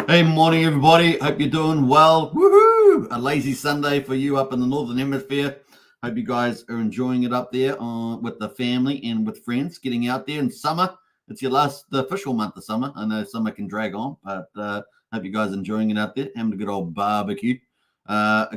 Hey, morning, everybody. Hope you're doing well. Woohoo! A lazy Sunday for you up in the Northern Hemisphere. Hope you guys are enjoying it up there with the family and with friends, getting out there in summer. It's your last official month of summer. I know summer can drag on, but hope you guys are enjoying it out there, having a good old barbecue.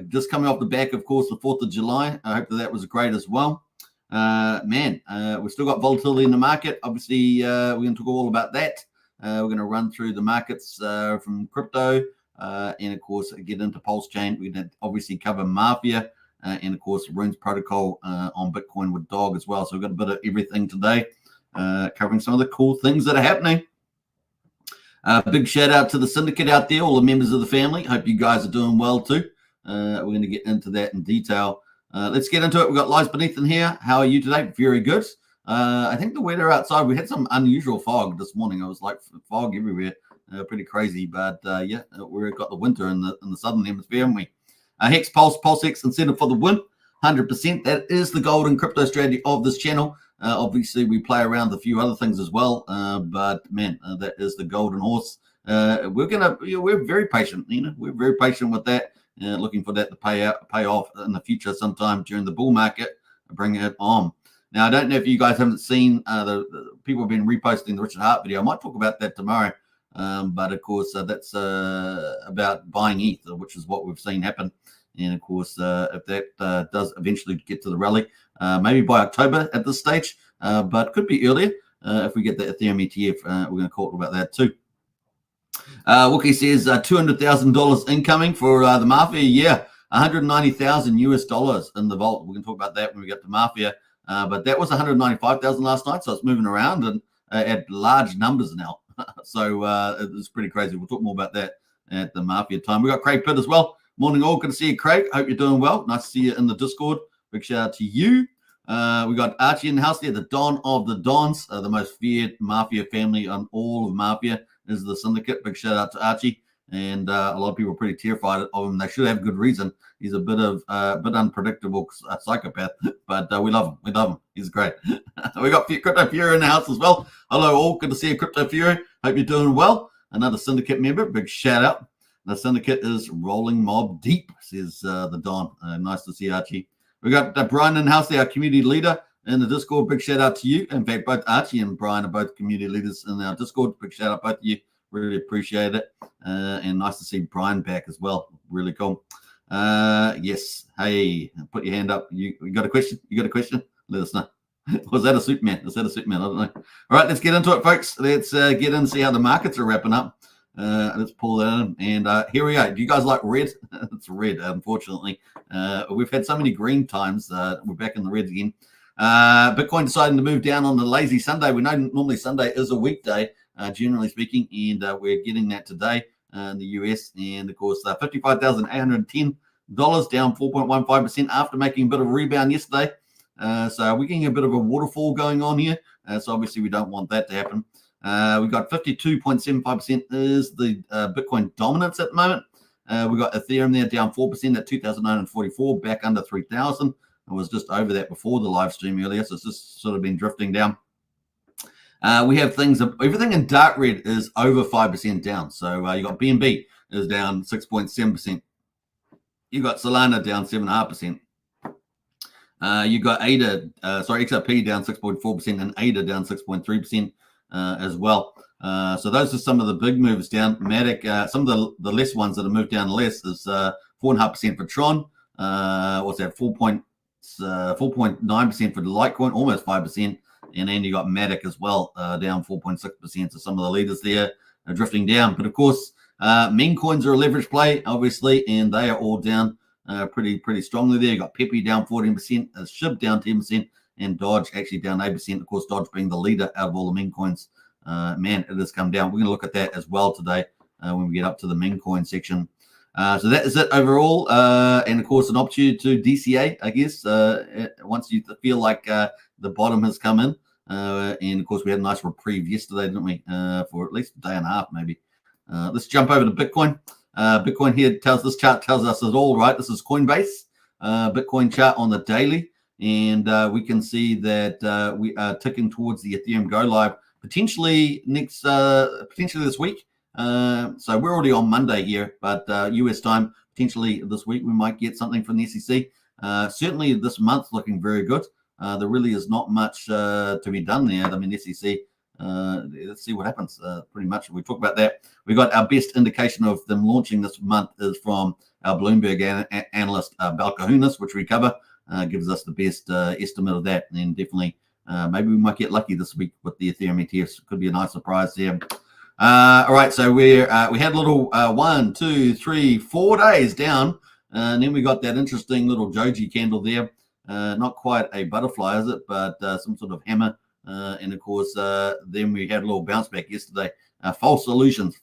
Just coming off the back, of course, the 4th of July. I hope that was great as well. We've still got volatility in the market. Obviously, we're going to talk all about that. We're going to run through the markets from crypto and, of course, get into Pulsechain. We're going to obviously cover Mafia and, of course, Rune's protocol on Bitcoin with Dog as well. So we've got a bit of everything today, covering some of the cool things that are happening. Big shout out to the syndicate out there, all the members of the family. Hope you guys are doing well too. We're going to get into that in detail. Let's get into it. We've got Lies Beneath in here. How are you today? Very good. I think the weather outside, we had some unusual fog this morning. It was like fog everywhere, pretty crazy. But yeah, we've got the winter in the southern hemisphere, haven't we? Hex Pulsex incentive for the win, 100%. That is the golden crypto strategy of this channel. Obviously, we play around with a few other things as well, but man, that is the golden horse. We're very patient. We're very patient with that. Looking for that to pay off in the future sometime during the bull market. Bring it on. Now, I don't know if you guys haven't seen the people have been reposting the Richard Hart video. I might talk about that tomorrow. But of course, that's about buying ETH, which is what we've seen happen. And of course, if that does eventually get to the rally, maybe by October at this stage, but could be earlier if we get the Ethereum ETF. We're going to talk about that too. Wookie says $200,000 incoming for the Mafia. Yeah, 190,000 US dollars in the vault. We're going to talk about that when we get to Mafia. But that was 195,000 last night, so it's moving around and at large numbers now. So it's pretty crazy. We'll talk more about that at the Mafia time. We got Craig Pitt as well. Morning all. Good to see you, Craig. Hope you're doing well. Nice to see you in the Discord. Big shout out to you. We got Archie in the house there, the Don of the Dons, the most feared Mafia family on all of Mafia is the syndicate. Big shout out to Archie. And a lot of people are pretty terrified of him. They should have good reason. He's a bit unpredictable psychopath, but we love him. We love him. He's great. We got Crypto Fury in the house as well. Hello all. Good to see you, Crypto Fury. Hope you're doing well. Another syndicate member. Big shout out. The syndicate is rolling mob deep, says the Don. Nice to see Archie. We got Brian in the house there, our community leader in the Discord. Big shout out to you. In fact, both Archie and Brian are both community leaders in our Discord. Big shout out both of you. Really appreciate it. And nice to see Brian back as well. Really cool. Yes. Hey, put your hand up. You got a question? You got a question? Let us know. Was that a Superman? Is that a Superman? I don't know. All right, let's get into it, folks. Let's get in and see how the markets are wrapping up. Let's pull that in. And here we go. Do you guys like red? It's red, unfortunately. We've had so many green times. We're back in the reds again. Bitcoin deciding to move down on the lazy Sunday. We know normally Sunday is a weekday, generally speaking, and we're getting that today in the US. And of course, $55,810 down 4.15% after making a bit of a rebound yesterday. So we're getting a bit of a waterfall going on here. So obviously we don't want that to happen. We got 52.75% is the Bitcoin dominance at the moment. We got Ethereum there down 4% at 2,944, back under 3,000. It was just over that before the live stream earlier, so it's just sort of been drifting down. We have things, everything in dark red is over 5% down. So you got BNB is down 6.7%. You got Solana down 7.5%. You got XRP down 6.4% and ADA down 6.3% as well. So those are some of the big moves down. Matic, some of the less ones that have moved down less is 4.5% for Tron. What's that? 4.9% for the Litecoin, almost 5%. And then you got Matic as well, down 4.6%. So some of the leaders there are drifting down. But of course, meme coins are a leverage play, obviously, and they are all down pretty strongly there. You got Pepe down 14%, SHIB down 10%, and Dodge actually down 8%. Of course, Dodge being the leader out of all the meme coins. Man, it has come down. We're going to look at that as well today when we get up to the meme coin section. So that is it overall. And of course, an opportunity to DCA, I guess, once you feel like the bottom has come in. And of course, we had a nice reprieve yesterday, didn't we? For at least a day and a half, maybe. Let's jump over to Bitcoin. Bitcoin here this chart tells us it all, right? This is Coinbase, Bitcoin chart on the daily. And we can see that we are ticking towards the Ethereum go live potentially this week. So we're already on Monday here, but US time, potentially this week, we might get something from the SEC. Certainly this month looking very good. There really is not much to be done there. I mean, SEC, let's see what happens. Pretty much, we talk about that. We got our best indication of them launching this month is from our Bloomberg analyst, Balcahunas, which we cover, gives us the best estimate of that. And definitely, maybe we might get lucky this week with the Ethereum ETFs. Could be a nice surprise there. All right, so we had a little 1, 2, 3, 4 days down, and then we got that interesting little Joji candle there. Not quite a butterfly, is it? But some sort of hammer. And of course, then we had a little bounce back yesterday. False solutions,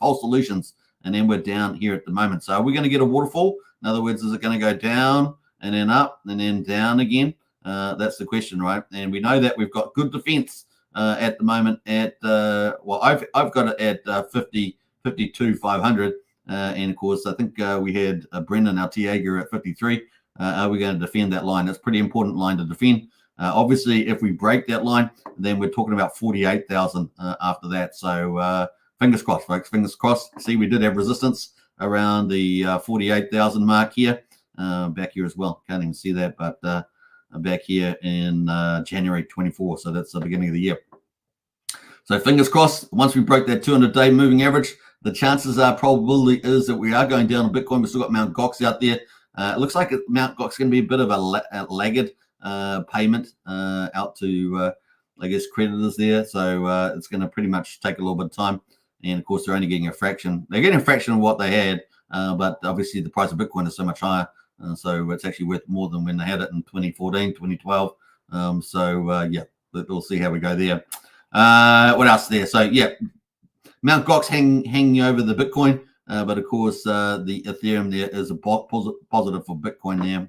and then we're down here at the moment. So are we going to get a waterfall? In other words, is it going to go down and then up and then down again? That's the question, right? And we know that we've got good defense at the moment at well, I've got it at 52,500, and of course I think we had Brendan, our Tiago, at 53. Are we going to defend that line? That's a pretty important line to defend. Obviously, if we break that line, then we're talking about 48,000 after that. So fingers crossed, folks. Fingers crossed. See, we did have resistance around the 48,000 mark here, back here as well. Can't even see that, but back here in January 24. So that's the beginning of the year. So fingers crossed, once we break that 200-day moving average, the chances are, probability is that we are going down on Bitcoin. We've still got Mt. Gox out there. It looks like Mt. Gox is going to be a bit of a laggard payment out to, I guess, creditors there. So it's going to pretty much take a little bit of time. And of course, they're only getting a fraction. They're getting a fraction of what they had, but obviously the price of Bitcoin is so much higher. So it's actually worth more than when they had it in 2014, 2012. Yeah, we'll see how we go there. What else there? So yeah, Mt. Gox hanging over the Bitcoin, but of course the Ethereum there is a positive for Bitcoin there.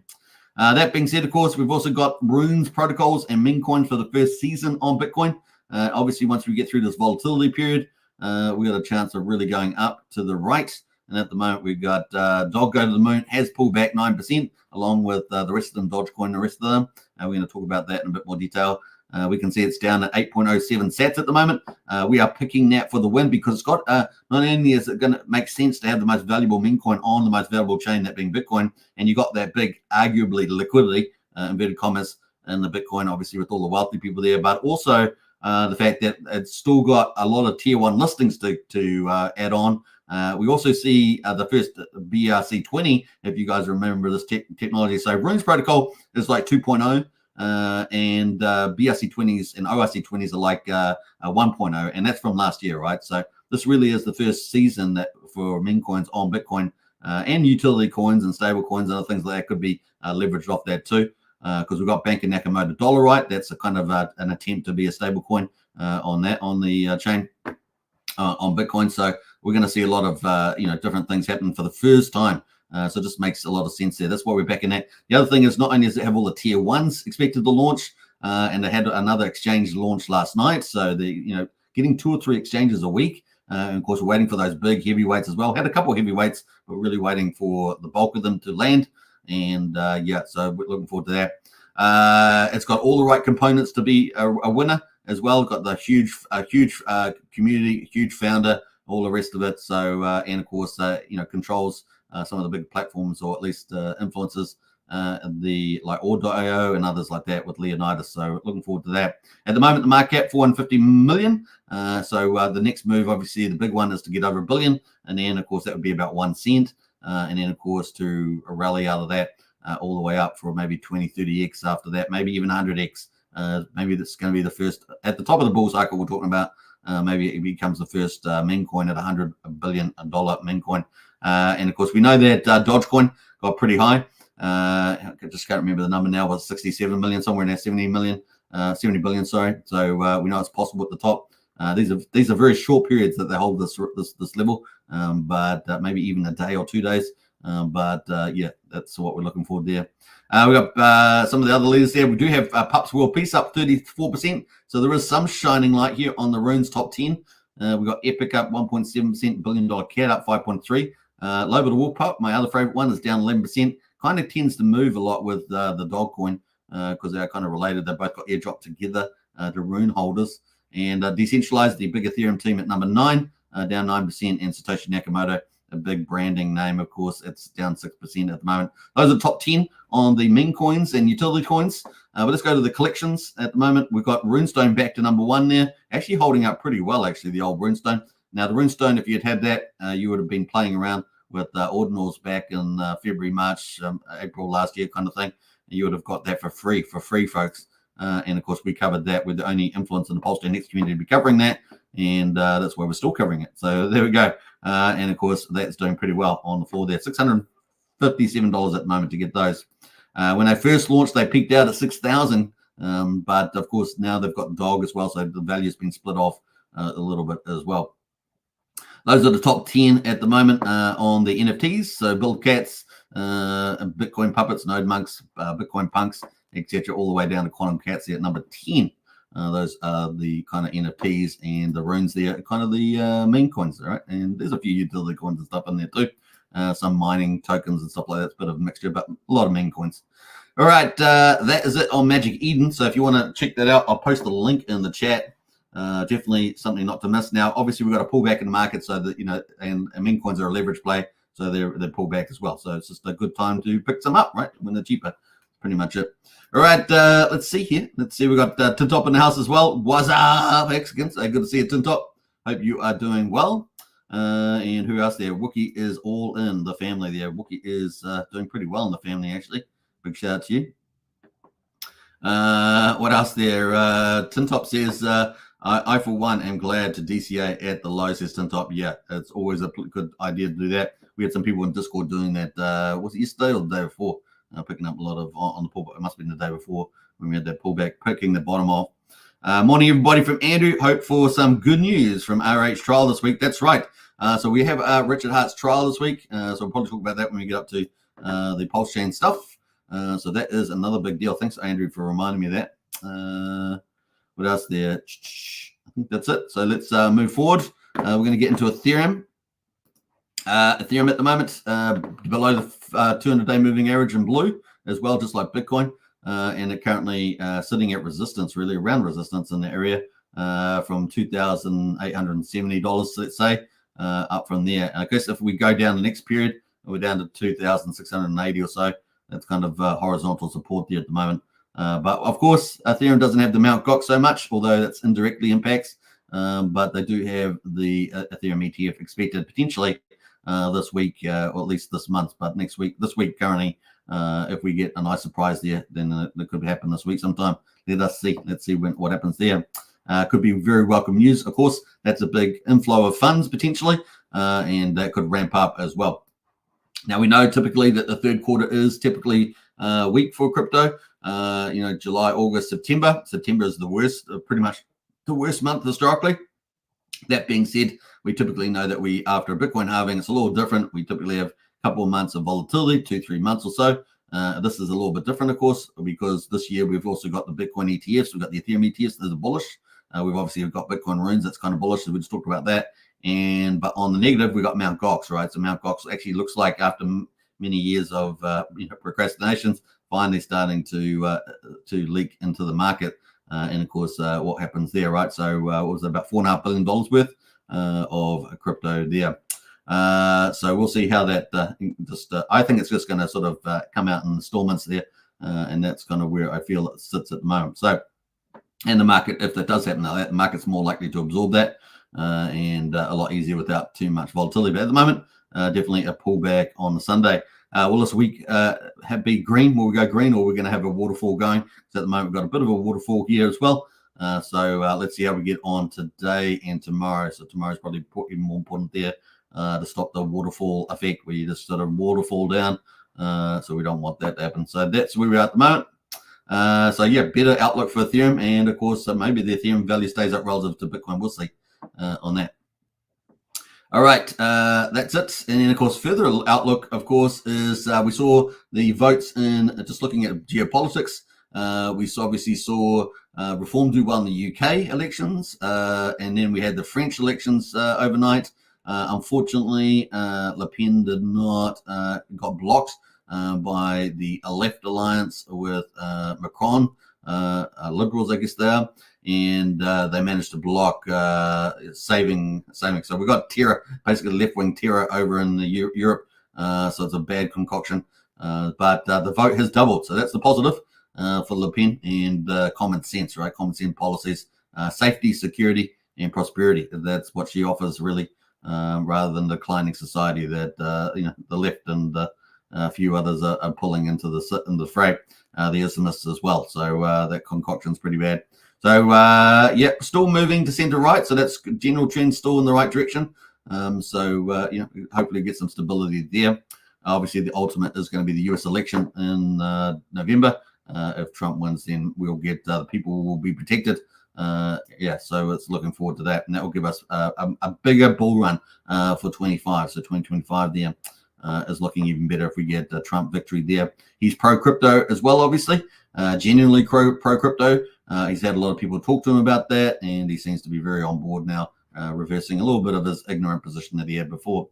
That being said, of course, we've also got Runes protocols and Mincoin for the first season on Bitcoin. Obviously, once we get through this volatility period, we got a chance of really going up to the right. And at the moment, we've got Dog Go to the Moon has pulled back 9%, along with the rest of them, Dogecoin, the rest of them. We're going to talk about that in a bit more detail. We can see it's down at 8.07 sats at the moment. We are picking that for the win because it's got, not only is it going to make sense to have the most valuable meme coin on the most valuable chain, that being Bitcoin, and you got that big, arguably, liquidity, inverted commas, in the Bitcoin, obviously, with all the wealthy people there, but also the fact that it's still got a lot of tier one listings to add on. We also see the first BRC20, if you guys remember this technology. So Runes protocol is like 2.0. And BRC20s and ORC20s are like 1.0, and that's from last year, right? So this really is the first season that for meme coins on Bitcoin, and utility coins and stable coins and other things like that could be leveraged off that too, because we've got Bank of Nakamoto Dollarite. That's a kind of an attempt to be a stable coin on the chain on Bitcoin. So we're going to see a lot of different things happen for the first time. So it just makes a lot of sense there. That's why we're backing that. The other thing is, not only does it have all the tier ones expected to launch, and they had another exchange launch last night. So getting 2 or 3 exchanges a week. And of course, we're waiting for those big heavyweights as well. Had a couple of heavyweights, but really waiting for the bulk of them to land. And so we're looking forward to that. It's got all the right components to be a winner as well. Got the huge community, huge founder, all the rest of it. So and of course, controls some of the big platforms, or at least influencers, like Ordo.io and others like that with Leonidas. So looking forward to that. At the moment, the market cap 450 million. So the next move, obviously, the big one is to get over $1 billion, and then of course that would be about 1 cent, and then of course to rally out of that all the way up for maybe 20, 30x after that, maybe even 100x. Maybe that's going to be the first at the top of the bull cycle we're talking about. Maybe it becomes the first meme coin at $100 billion meme coin. And of course, we know that Dogecoin got pretty high. I just can't remember the number now. It was 67 million, somewhere in there, 70 billion. Sorry. So we know it's possible at the top. These are very short periods that they hold this level, but maybe even a day or 2 days. Yeah, that's what we're looking for there. We got some of the other leaders there. We do have Pups World Peace up 34%. So there is some shining light here on the Runes top 10. We got Epic up 1.7%, $1 billion Cat up 5.3%. Lobo the Wolf Pup, my other favorite one, is down 11%. Kind of tends to move a lot with the Dogcoin because they're kind of related. They both got airdropped together to Rune holders. And Decentralized, the big Ethereum team, at number 9, down 9%, and Satoshi Nakamoto, a big branding name, of course, it's down 6% at the moment. Those are the top 10 on the meme coins and utility coins. But let's go to the collections. At the moment, we've got Runestone back to number 1 there, actually holding up pretty well, actually, the old Runestone. Now, the Runestone, if you'd had that, you would have been playing around with ordinals back in February, March, April last year kind of thing. You would have got that for free, folks. And, of course, we covered that. We're the only influence in the Pulsechain Next community to be covering that, and that's why we're still covering it. So there we go. And, of course, that's doing pretty well on the floor there. $657 at the moment to get those. When they first launched, they peaked out at 6,000, but, of course, now they've got Dog as well, so the value's been split off a little bit as well. Those are the top 10 at the moment on the NFTs. So Build Cats, Bitcoin Puppets, Node Monks, Bitcoin Punks, etc., all the way down to Quantum Cats there at number 10. Those are the kind of NFTs, and the runes there are kind of the meme coins, right? And there's a few utility coins and stuff in there too. Some mining tokens and stuff like that. It's a bit of a mixture, but a lot of meme coins. All right, that is it on Magic Eden. So if you want to check that out, I'll post a link in the chat. Definitely something not to miss. Now, obviously, we've got a pullback in the market, so that, you know, and meme coins are a leverage play, so they're pulled back as well. So it's just a good time to pick some up, right, when they're cheaper. Pretty much it. All right, let's see here. Let's see, we got Tintop in the house as well. What's up, Mexicans? Good to see you, Tintop. Hope you are doing well. And who else there? Wookie is all in the family there. Wookie is doing pretty well in the family, actually. Big shout out to you. What else there? Tintop says, I, for one, am glad to DCA at the low, says Tintop. Yeah, it's always a good idea to do that. We had some people in Discord doing that. Was it yesterday or the day before? Picking up a lot of on the pullback. It must have been the day before when we had that pullback, picking the bottom off. Morning, everybody, from Andrew. Hope for some good news from RH trial this week. That's right. So we have Richard Hart's trial this week. So we'll probably talk about that when we get up to the Pulsechain stuff. So that is another big deal. Thanks, Andrew, for reminding me of that. What else there? I think that's it. So let's move forward. We're going to get into Ethereum. Ethereum at the moment below the 200-day moving average in blue as well, just like Bitcoin. And it currently sitting at resistance, really around resistance in the area from $2,870, let's say, up from there. I guess if we go down the next period, we're down to 2,680 or so. That's kind of horizontal support there at the moment. But of course, Ethereum doesn't have the Mt. Gox so much, although that's indirectly impacts. But they do have the Ethereum ETF expected potentially this week, or at least this month. But this week currently, if we get a nice surprise there, then it could happen this week sometime. Let's see what happens there. Could be very welcome news. Of course, that's a big inflow of funds potentially, and that could ramp up as well. Now, we know typically that the third quarter is typically weak for crypto. July, August, September. September is the worst, pretty much the worst month historically. That being said, we typically know that after a Bitcoin halving, it's a little different. We typically have a couple of months of volatility, 2-3 months or so. This is a little bit different, of course, because this year we've also got the Bitcoin ETFs. We've got the Ethereum ETFs that are bullish. We've obviously got Bitcoin runes that's kind of bullish, so we just talked about that. But on the negative, we got Mt. Gox, right? So Mt. Gox actually looks like after many years of procrastinations, finally starting to leak into the market. And of course, what happens there, right? So what was it, about $4.5 billion worth of crypto there. So we'll see how that I think it's just going to sort of come out in installments there. And that's kind of where I feel it sits at the moment. So, and the market, if that does happen, the market's more likely to absorb that and a lot easier without too much volatility. But at the moment, definitely a pullback on the Sunday. Will this week be green? Will we go green, or we're going to have a waterfall going? So at the moment, we've got a bit of a waterfall here as well. So let's see how we get on today and tomorrow. So tomorrow's probably even more important there to stop the waterfall effect where you just sort of waterfall down. So we don't want that to happen. So that's where we are at the moment. So yeah, better outlook for Ethereum, and of course maybe the Ethereum value stays up relative to Bitcoin. We'll see on that. All right, that's it. And then of course further outlook, of course, is we saw the votes in just looking at geopolitics. We obviously saw Reform do well in the UK elections, and then we had the French elections overnight. Unfortunately, Le Pen did not got blocked by the left alliance with Macron. liberals, I guess they are, and they managed to block saving. So we've got terror, basically left-wing terror over in Europe. So it's a bad concoction. But the vote has doubled, so that's the positive for Le Pen, and common sense, right? Common sense policies, safety, security, and prosperity. That's what she offers, really, rather than declining society that the left and a few others are pulling into the fray. The Islamists as well. So that concoction's pretty bad. So yeah, still moving to centre right. So that's general trend, still in the right direction. Hopefully get some stability there. Obviously, the ultimate is going to be the US election in November. If Trump wins, then we'll get the people will be protected. So it's looking forward to that, and that will give us a bigger bull run for 25. So 2025 there is looking even better if we get Trump victory there. He's pro crypto as well, obviously, genuinely pro crypto. He's had a lot of people talk to him about that, and he seems to be very on board now, reversing a little bit of his ignorant position that he had before.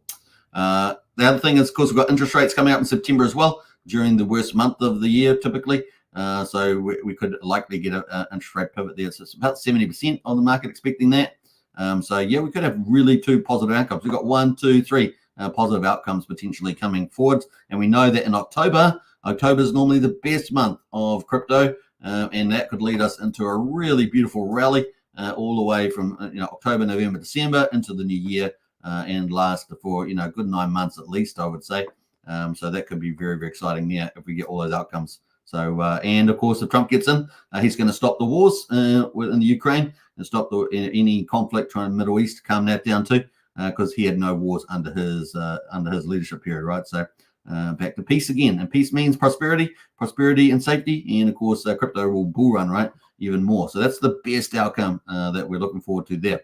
The other thing is, of course, we've got interest rates coming out in September as well, during the worst month of the year, typically. So we could likely get an interest rate pivot there. So it's about 70% of the market expecting that. We could have really two positive outcomes. We've got 1, 2, 3 positive outcomes potentially coming forward. And we know that in October is normally the best month of crypto. And that could lead us into a really beautiful rally all the way from October, November, December into the new year. And last for a good 9 months at least, I would say. So that could be very, very exciting there if we get all those outcomes. So and of course, if Trump gets in, he's going to stop the wars in the Ukraine and stop any conflict trying to Middle East, calm that down too, because he had no wars under his leadership period, right? So back to peace again, and peace means prosperity and safety, and of course, crypto will bull run, right, even more. So that's the best outcome that we're looking forward to there.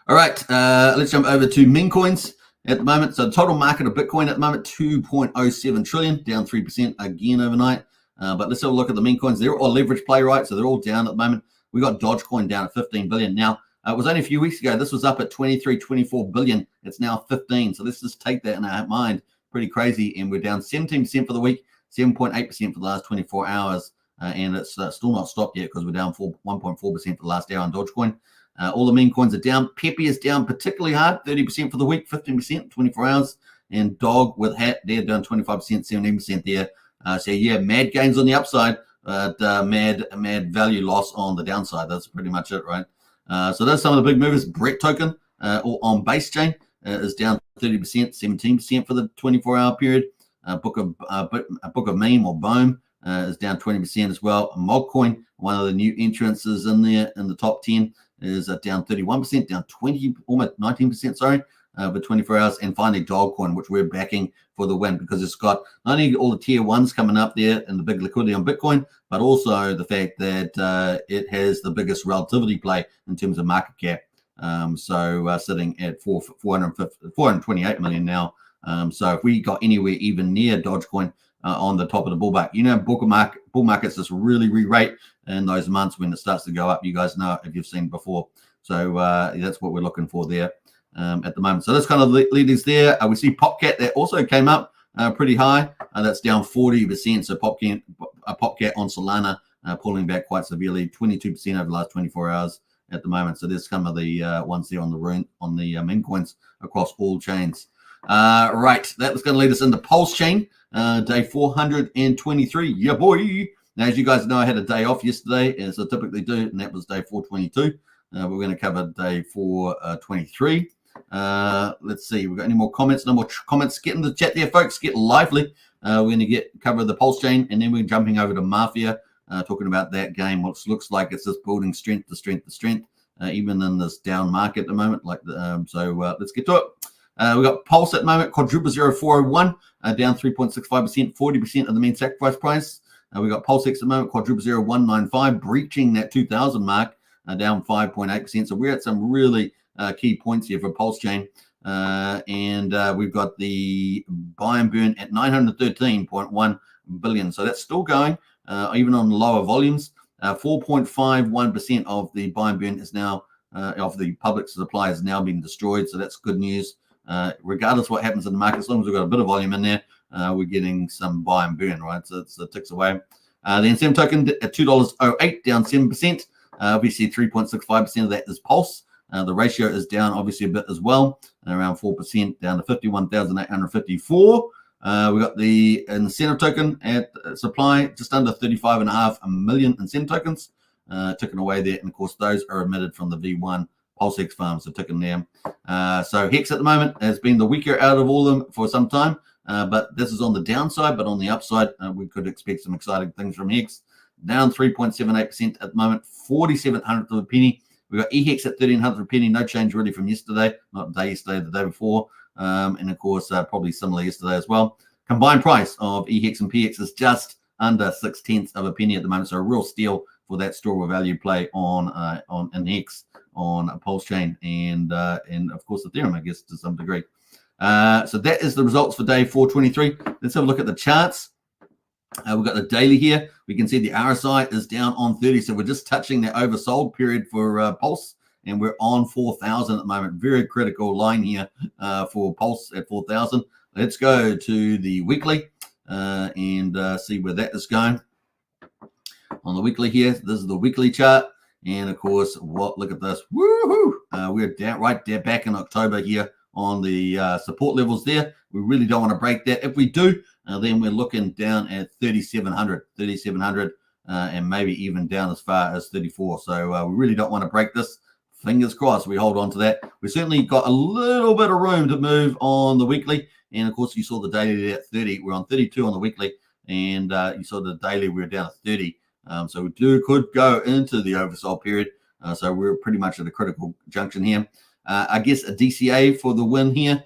All right, let's jump over to meme coins at the moment. So the total market of Bitcoin at the moment, 2.07 trillion, down 3% again overnight. But let's have a look at the meme coins. They're all leverage play, right? So they're all down at the moment. We got Dogecoin down at 15 billion. Now, it was only a few weeks ago. This was up at 23, 24 billion. It's now 15. So let's just take that in our mind. Pretty crazy. And we're down 17% for the week, 7.8% for the last 24 hours. And it's still not stopped yet because we're down 1.4% for the last hour on Dogecoin. All the meme coins are down. Pepe is down particularly hard, 30% for the week, 15%, 24 hours. And Dog with Hat, they're down 25%, 17% there. So yeah, mad gains on the upside, but mad value loss on the downside. That's pretty much it, right? So those are some of the big movers. Brett token or on base chain is down 30%, 17% for the 24-hour period. Book of Meme or BOEM is down 20% as well. Mogcoin, one of the new entrances in there in the top 10, is down 31%, down 20, almost 19%, sorry, for 24 hours. And finally, Dogcoin, which we're backing for the win because it's got not only all the tier ones coming up there and the big liquidity on Bitcoin, but also the fact that it has the biggest relativity play in terms of market cap. Sitting at 428 million now. So if we got anywhere even near Dogecoin on the top of the bull market, bull markets just really re-rate in those months when it starts to go up. You guys know if you've seen before. So that's what we're looking for there at the moment. So that's kind of leaders there. We see PopCat that also came up pretty high. That's down 40%. So PopCat on Solana pulling back quite severely, 22% over the last 24 hours at the moment. So there's some of the ones there on the meme coins across all chains. Right, that was going to lead us into Pulsechain, day 423. Yeah, boy. Now, as you guys know, I had a day off yesterday, as I typically do, and that was day 422. We're going to cover day 423. Let's see, we've got any more comments? No more comments. Get in the chat there, folks. Get lively. We're going to cover the Pulsechain, and then we're jumping over to Mafia, talking about that game, which looks like it's just building strength to strength to strength, even in this down market at the moment. Let's get to it. We've got Pulse at the moment, quadruple 0401, down 3.65%, 40% of the mean sacrifice price. We've got Pulsex at the moment, quadruple 0195, breaching that 2000 mark, down 5.8%. So we're at some really key points here for Pulsechain. And we've got the buy and burn at 913.1 billion. So that's still going, even on lower volumes. 4.51% of the buy and burn is now, of the public supply is now being destroyed. So that's good news. Regardless of what happens in the market, as long as we've got a bit of volume in there, we're getting some buy and burn, right? So it ticks away. The incentive token at $2.08, down 7%. Obviously, 3.65% of that is Pulse. The ratio is down obviously a bit as well, around 4%, down to 51,854. We got the incentive token at supply, just under 35.5 million incentive tokens taken away there. And of course, those are emitted from the V1 Pulse Hex farms, so taken there. So Hex at the moment has been the weaker out of all of them for some time, but this is on the downside. But on the upside, we could expect some exciting things from Hex. Down 3.78% at the moment, 47/100th of a penny. We got EHEX at 13/100th of a penny, no change really from yesterday, not the day yesterday, the day before. And of course, probably similar yesterday as well. Combined price of EHEX and PX is just under 0.6 of a penny at the moment. So a real steal for that store of value play on Hex, on Pulsechain, and of course Ethereum, I guess, to some degree. So that is the results for day 423. Let's have a look at the charts. We've got the daily here. We can see the RSI is down on 30. So we're just touching the oversold period for Pulse, and we're on 4,000 at the moment. Very critical line here for Pulse at 4,000. Let's go to the weekly and see where that is going. On the weekly here, this is the weekly chart. And of course, look at this. Woohoo! We're down right there back in October here on the support levels there. We really don't want to break that. If we do, then we're looking down at 3,700, and maybe even down as far as 34. So we really don't want to break this. Fingers crossed we hold on to that. We certainly got a little bit of room to move on the weekly. And of course, you saw the daily at 30. We're on 32 on the weekly. And you saw the daily, we're down at 30. So we could go into the oversold period. So we're pretty much at a critical junction here. I guess a DCA for the win here,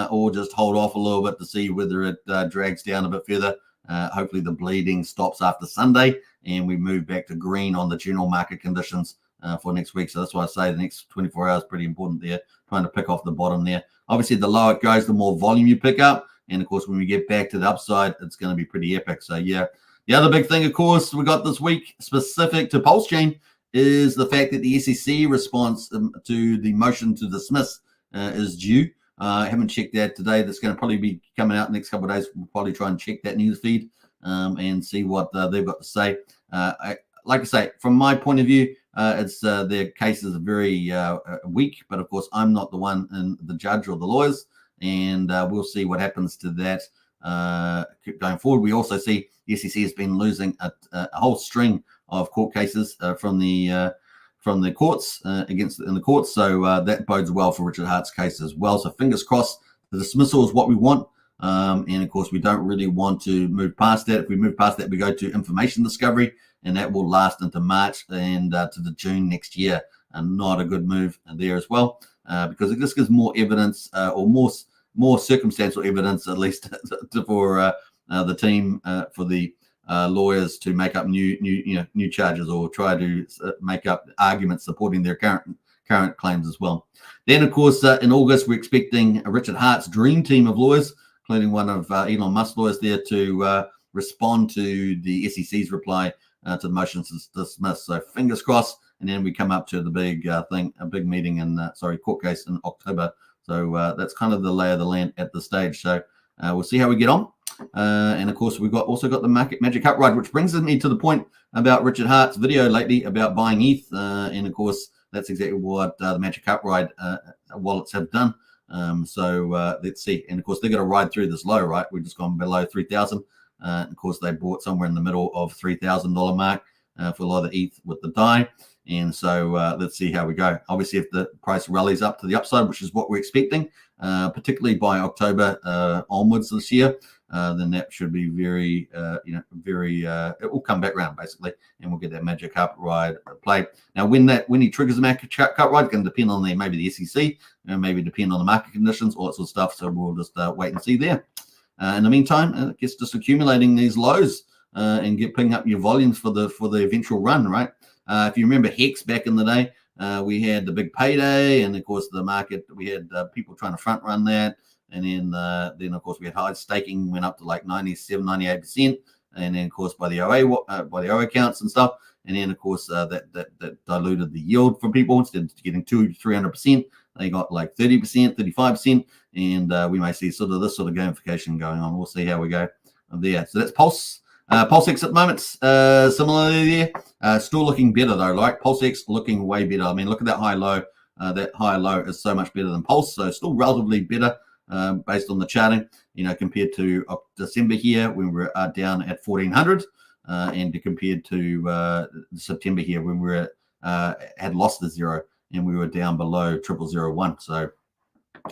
or just hold off a little bit to see whether it drags down a bit further. Hopefully the bleeding stops after Sunday and we move back to green on the general market conditions for next week. So that's why I say the next 24 hours pretty important there, trying to pick off the bottom there. Obviously, the lower it goes, the more volume you pick up. And of course, when we get back to the upside, it's going to be pretty epic. So yeah, the other big thing, of course, we got this week specific to Pulsechain is the fact that the SEC response to the motion to dismiss is due. I haven't checked that today. That's going to probably be coming out the next couple of days. We'll probably try and check that news feed and see what they've got to say. Like I say, from my point of view, it's their cases are very weak. But of course, I'm not the one and the judge or the lawyers, and we'll see what happens to that going forward. We also see the SEC has been losing a whole string of court cases from the courts in the courts. So that bodes well for Richard Hart's case as well. So fingers crossed, the dismissal is what we want. And of course, we don't really want to move past that. If we move past that, we go to information discovery, and that will last into March and to the June next year. And not a good move there as well, because it just gives more evidence or more circumstantial evidence, at least for the team, for the lawyers to make up new charges or try to make up arguments supporting their current claims as well. Then, of course, in August, we're expecting Richard Hart's dream team of lawyers, including one of Elon Musk's lawyers there, to respond to the SEC's reply to the motion to dismiss. So fingers crossed. And then we come up to the big a big meeting in court case in October. So that's kind of the lay of the land at this stage. So we'll see how we get on. And of course, we've also got the Magic Cup ride, which brings me to the point about Richard Hart's video lately about buying ETH. And of course, that's exactly what the Magic Cup ride wallets have done. So let's see. And of course, they're going to ride through this low, right? We've just gone below 3,000. Of course, they bought somewhere in the middle of $3,000 mark for a lot of ETH with the DAI. And so let's see how we go. Obviously, if the price rallies up to the upside, which is what we're expecting, particularly by October onwards this year, then that should be very, it will come back around basically, and we'll get that Magic Cup ride played. Now, when he triggers the Magic Cup ride, it's going to depend on maybe the SEC, and maybe depend on the market conditions, all that sort of stuff. So we'll just wait and see there. In the meantime, I guess just accumulating these lows and picking up your volumes for the eventual run, right? If you remember Hex back in the day, we had the big payday, and of course the market, we had people trying to front run that, and then of course we had high staking went up to like 97, 98%, and then of course by the OA accounts and stuff, and then of course that diluted the yield for people. Instead of getting 200-300%, they got like 30%, 35%, and we may see sort of this sort of gamification going on. We'll see how we go there. So that's Pulse. Pulsex at the moment, similarly there, still looking better though, right? Pulsex looking way better. I mean, look at that high low. That high low is so much better than Pulse, so still relatively better based on the charting, compared to December here when we're down at 1400, and compared to September here when we were had lost the zero and we were down below 0001. So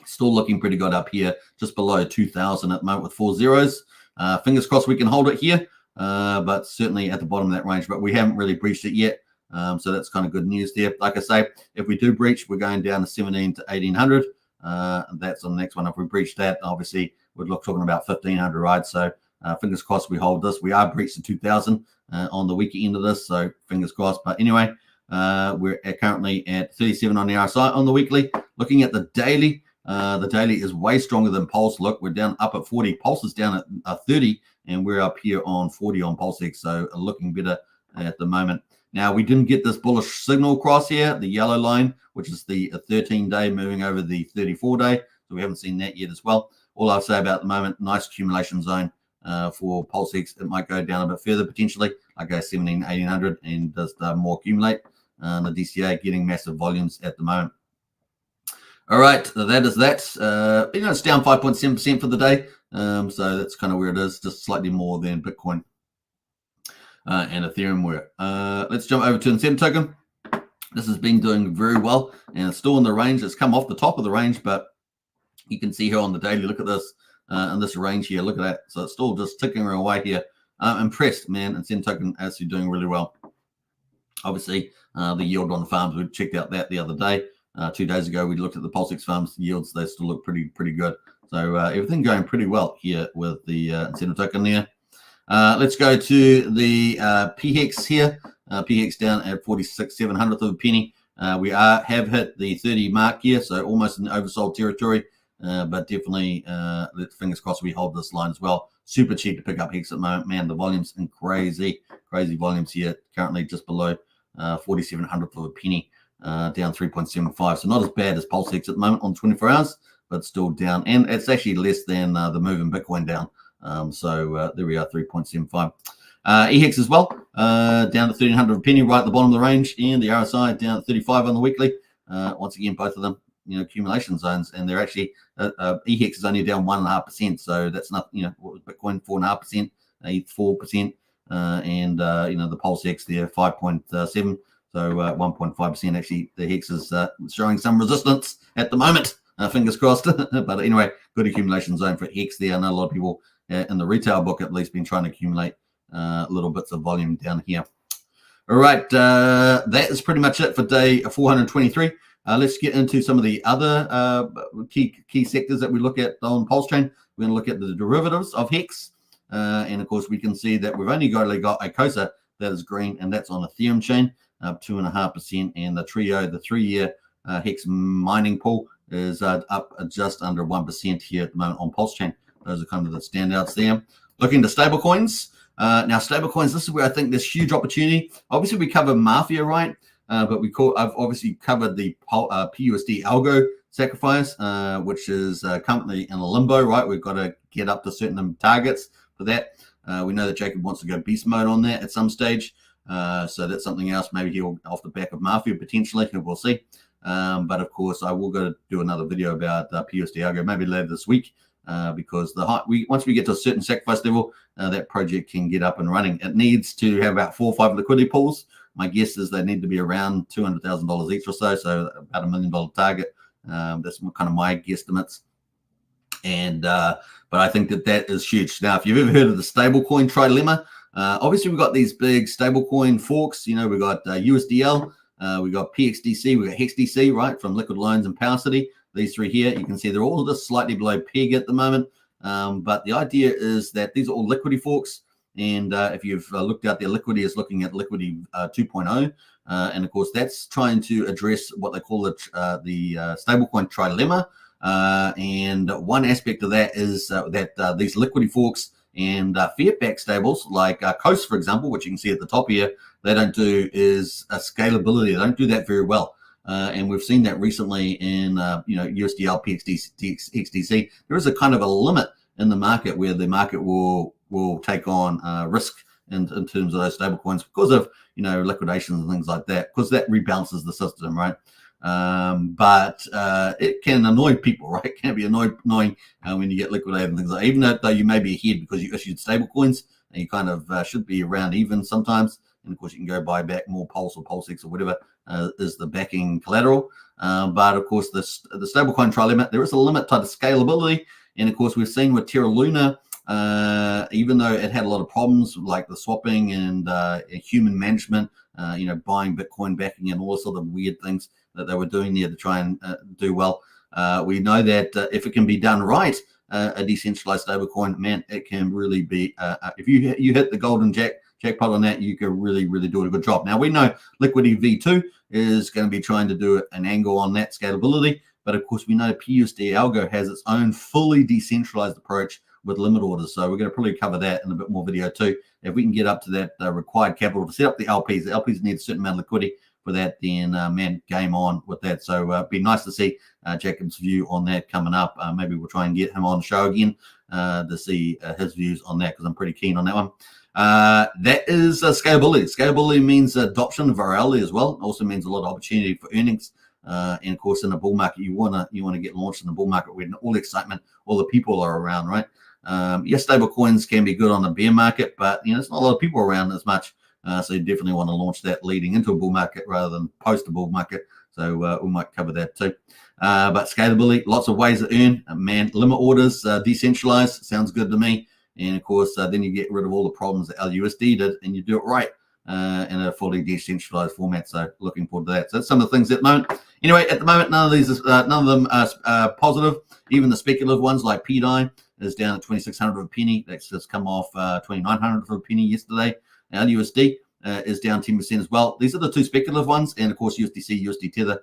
still looking pretty good up here, just below 2000 at the moment with 4 zeros. Fingers crossed we can hold it here, but certainly at the bottom of that range, but we haven't really breached it yet. So that's kind of good news there. Like I say, if we do breach, we're going down to 17 to 1800. That's on the next one. If we breach that, obviously we're talking about 1500, right? So fingers crossed we hold this. We are breached to 2000 on the weekly end of this, so fingers crossed. But anyway, we're currently at 37 on the RSI on the weekly. Looking at the daily is way stronger than Pulse. Look, we're down up at 40. Pulse is down at 30, and we're up here on 40 on Pulsex, so looking better at the moment. Now, we didn't get this bullish signal across here, the yellow line, which is the 13-day moving over the 34-day. So we haven't seen that yet as well. All I'll say about the moment, nice accumulation zone for Pulsex. It might go down a bit further potentially, like go 17, 1800, and does more accumulate. The DCA getting massive volumes at the moment. All right, so that is that. It's down 5.7% for the day. So that's kind of where it is, just slightly more than Bitcoin and Ethereum were. Let's jump over to Incentive Token. This has been doing very well, and it's still in the range. It's come off the top of the range, but you can see here on the daily, look at this, and this range here, look at that. So it's still just ticking away here. I'm impressed, man. Incentive Token actually doing really well. Obviously, the yield on the farms, we checked out that the other day. 2 days ago, we looked at the Pulsex farms yields. They still look pretty good. So everything going pretty well here with the Incentive Token there. Let's go to the PHEX here. PHEX down at 46/700th of a penny. We have hit the 30 mark here, so almost in the oversold territory. But definitely, let's fingers crossed we hold this line as well. Super cheap to pick up HEX at the moment. Man, the volumes in crazy volumes here. Currently just below 4700th of a penny. Down 3.75. So not as bad as Pulsex at the moment on 24 hours, but still down. And it's actually less than the move in Bitcoin down. So there we are, 3.75. EHEX as well, down to 1300 a penny, right at the bottom of the range, and the RSI down at 35 on the weekly. Once again, both of them, accumulation zones, and they're actually EHEX is only down 1.5%, so that's not, Bitcoin 4.5%, 4%, and the Pulsex there 5.7, so 1.5%. Actually, the HEX is showing some resistance at the moment. Fingers crossed. But anyway, good accumulation zone for HEX there. I know a lot of people in the retail book at least been trying to accumulate little bits of volume down here. All right, that is pretty much it for day 423. Let's get into some of the other key sectors that we look at on Pulsechain. We're going to look at the derivatives of HEX. And of course, we can see that we've only got ICOSA that is green, and that's on Ethereum chain, up 2.5%. And the Trio, the 3-year HEX mining pool, is up just under 1% here at the moment on Pulsechain. Those are kind of the standouts there. Looking to stablecoins. Now, stablecoins, this is where I think there's huge opportunity. Obviously, we cover Mafia, right? But I've obviously covered the PUSD ALGO Sacrifice, which is currently in a limbo, right? We've got to get up to certain targets for that. We know that Jacob wants to go beast mode on that at some stage. So that's something else. Maybe he'll off the back of Mafia potentially. We'll see. But of course, I will go do another video about PUSD ALGO maybe later this week. Because once we get to a certain sacrifice level, that project can get up and running. It needs to have about 4 or 5 liquidity pools. My guess is they need to be around $200,000 each or so about $1 million target. That's kind of my guesstimates. And but I think that is huge. Now, if you've ever heard of the stablecoin trilemma, obviously we've got these big stablecoin forks. We've got USDL, we've got PXDC, we've got HexDC, right, from Liquid Loans and Power City. These three here, you can see they're all just slightly below peg at the moment. But the idea is that these are all liquidity forks. And if you've looked at their liquidity, is looking at liquidity 2.0. And of course, that's trying to address what they call the stablecoin trilemma. And one aspect of that is that these liquidity forks and fiat-backed stables like Coast, for example, which you can see at the top here, they don't do is scalability. They don't do that very well. And we've seen that recently in USDL, XDC. There is a kind of a limit in the market where the market will take on risk in terms of those stable coins because of, liquidations and things like that, because that rebalances the system, right? But it can annoy people, right? It can be annoying when you get liquidated and things like that. Even though you may be ahead because you issued stable coins, and you kind of should be around even sometimes. And of course, you can go buy back more Pulse or Pulsex or whatever is the backing collateral. But of course, the stablecoin trial limit, there is a limit to the scalability. And of course, we've seen with Terra Luna, even though it had a lot of problems like the swapping and human management, buying Bitcoin backing and all sort of weird things that they were doing there to try and do well. We know that if it can be done right, a decentralized stablecoin, man, it can really be. If you hit the golden jackpot on that, you can really, really do a good job. Now we know Liquidity V2 is going to be trying to do an angle on that scalability, but of course we know PUSD Algo has its own fully decentralized approach with limit orders. So we're going to probably cover that in a bit more video too. If we can get up to that required capital to set up the LPs need a certain amount of liquidity for that, then man, game on with that. So it'd be nice to see Jacob's view on that coming up. Maybe we'll try and get him on the show again to see his views on that, because I'm pretty keen on that one. That is scalability. Scalability means adoption of virality as well. It also means a lot of opportunity for earnings. And of course, in a bull market, you wanna get launched in the bull market when all the excitement, all the people are around, right? Yes, stable coins can be good on the bear market, but there's not a lot of people around as much. So you definitely want to launch that leading into a bull market rather than post a bull market. So we might cover that too. But scalability, lots of ways to earn. Man, limit orders, decentralized, sounds good to me. And of course, then you get rid of all the problems that LUSD did, and you do it right in a fully decentralized format. So looking forward to that. So that's some of the things at the moment. Anyway, at the moment, none of them are positive. Even the speculative ones like PDI is down at 2,600 of a penny. That's just come off 2,900 of a penny yesterday. LUSD is down 10% as well. These are the two speculative ones, and of course USDC, USD Tether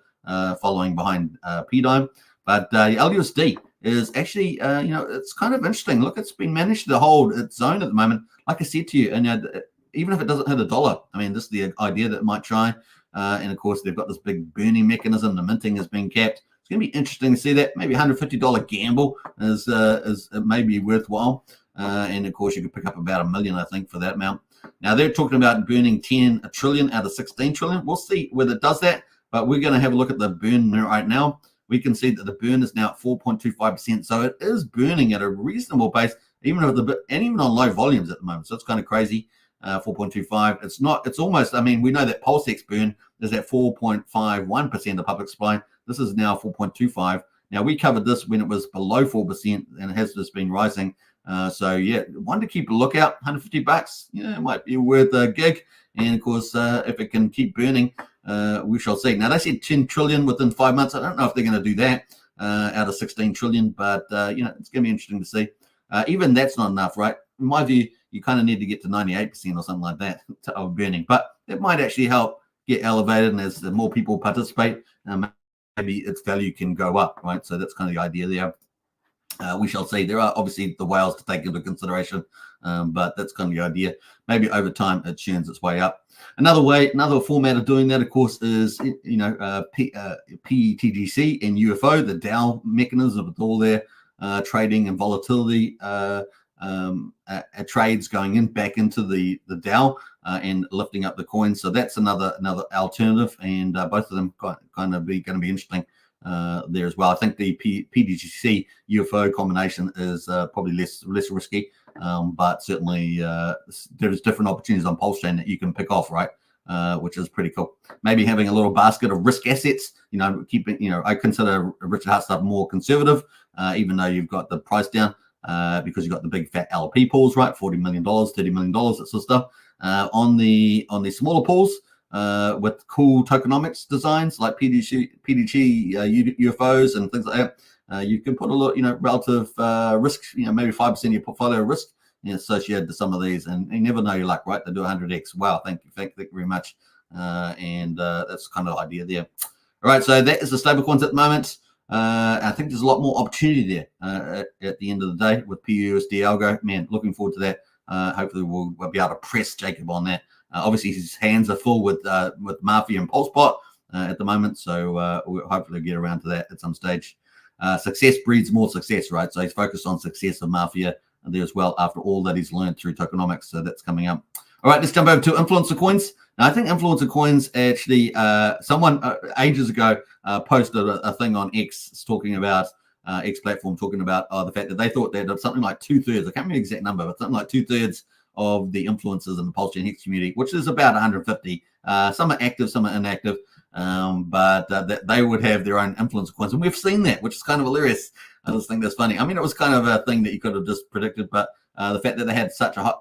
following behind PDI. But LUSD is actually, it's kind of interesting. Look, it's been managed to hold its zone at the moment. Like I said to you, and even if it doesn't hit $1, I mean, this is the idea that it might try. And of course, they've got this big burning mechanism. The minting has been capped. It's going to be interesting to see that. Maybe $150 gamble is maybe worthwhile. And of course, you could pick up about $1 million, I think, for that amount. Now they're talking about burning 10 trillion out of 16 trillion. We'll see whether it does that, but we're going to have a look at the burn right now. We can see that the burn is now at 4.25%. So it is burning at a reasonable pace, even on low volumes at the moment. So it's kind of crazy. 4.25. It's almost, I mean, we know that Pulsechain burn is at 4.51% of public supply. This is now 4.25. Now we covered this when it was below 4%, and it has just been rising. So yeah, one to keep a lookout. $150, it might be worth a gig. And of course, if it can keep burning, we shall see. Now they said 10 trillion within 5 months. I don't know if they're going to do that out of 16 trillion, but it's going to be interesting to see. Even that's not enough, right? In my view, you kind of need to get to 98% or something like that of burning, but it might actually help get elevated, and as more people participate, maybe its value can go up, right? So that's kind of the idea there. We shall see. There are obviously the whales to take into consideration, but that's kind of the idea. Maybe over time it churns its way up. Another format of doing that, of course, is PTGC and UFO, the DAO mechanism with all their trading and volatility trades going back into the DAO and lifting up the coins. So that's another alternative, and both of them kind of going to be interesting there as well. I think the PTGC UFO combination is probably less risky, but certainly there's different opportunities on Pulsechain that you can pick off, right? Which is pretty cool. Maybe having a little basket of risk assets, keeping, I consider Richard Hart stuff more conservative, even though you've got the price down, because you've got the big fat LP pools, right? $40 million, $30 million, that sort of stuff. On the smaller pools, with cool tokenomics designs like PDG UFOs and things like that, you can put a little, relative risk, maybe 5% of your portfolio risk associated to some of these, and you never know your luck, right? They do 100x. Wow, thank you very much. And that's kind of the idea there. All right, so that is the stablecoins at the moment. I think there's a lot more opportunity there at the end of the day with PUSD Algo. Man, looking forward to that. Hopefully we'll be able to press Jacob on that. Obviously, his hands are full with Mafia and Pulsepot at the moment, so we'll hopefully get around to that at some stage. Success breeds more success, right? So he's focused on success of Mafia there as well after all that he's learned through tokenomics. So that's coming up. All right, let's jump over to influencer coins. Now, I think influencer coins actually, someone ages ago posted a thing on X talking about X platform talking about the fact that they thought that something like 2/3, I can't remember the exact number, but something like 2/3 of the influencers in the Pulsechain Hex community, which is about 150. Some are active, some are inactive, but that they would have their own influencer coins. And we've seen that, which is kind of hilarious. I just think that's funny. I mean, it was kind of a thing that you could have just predicted, but the fact that they had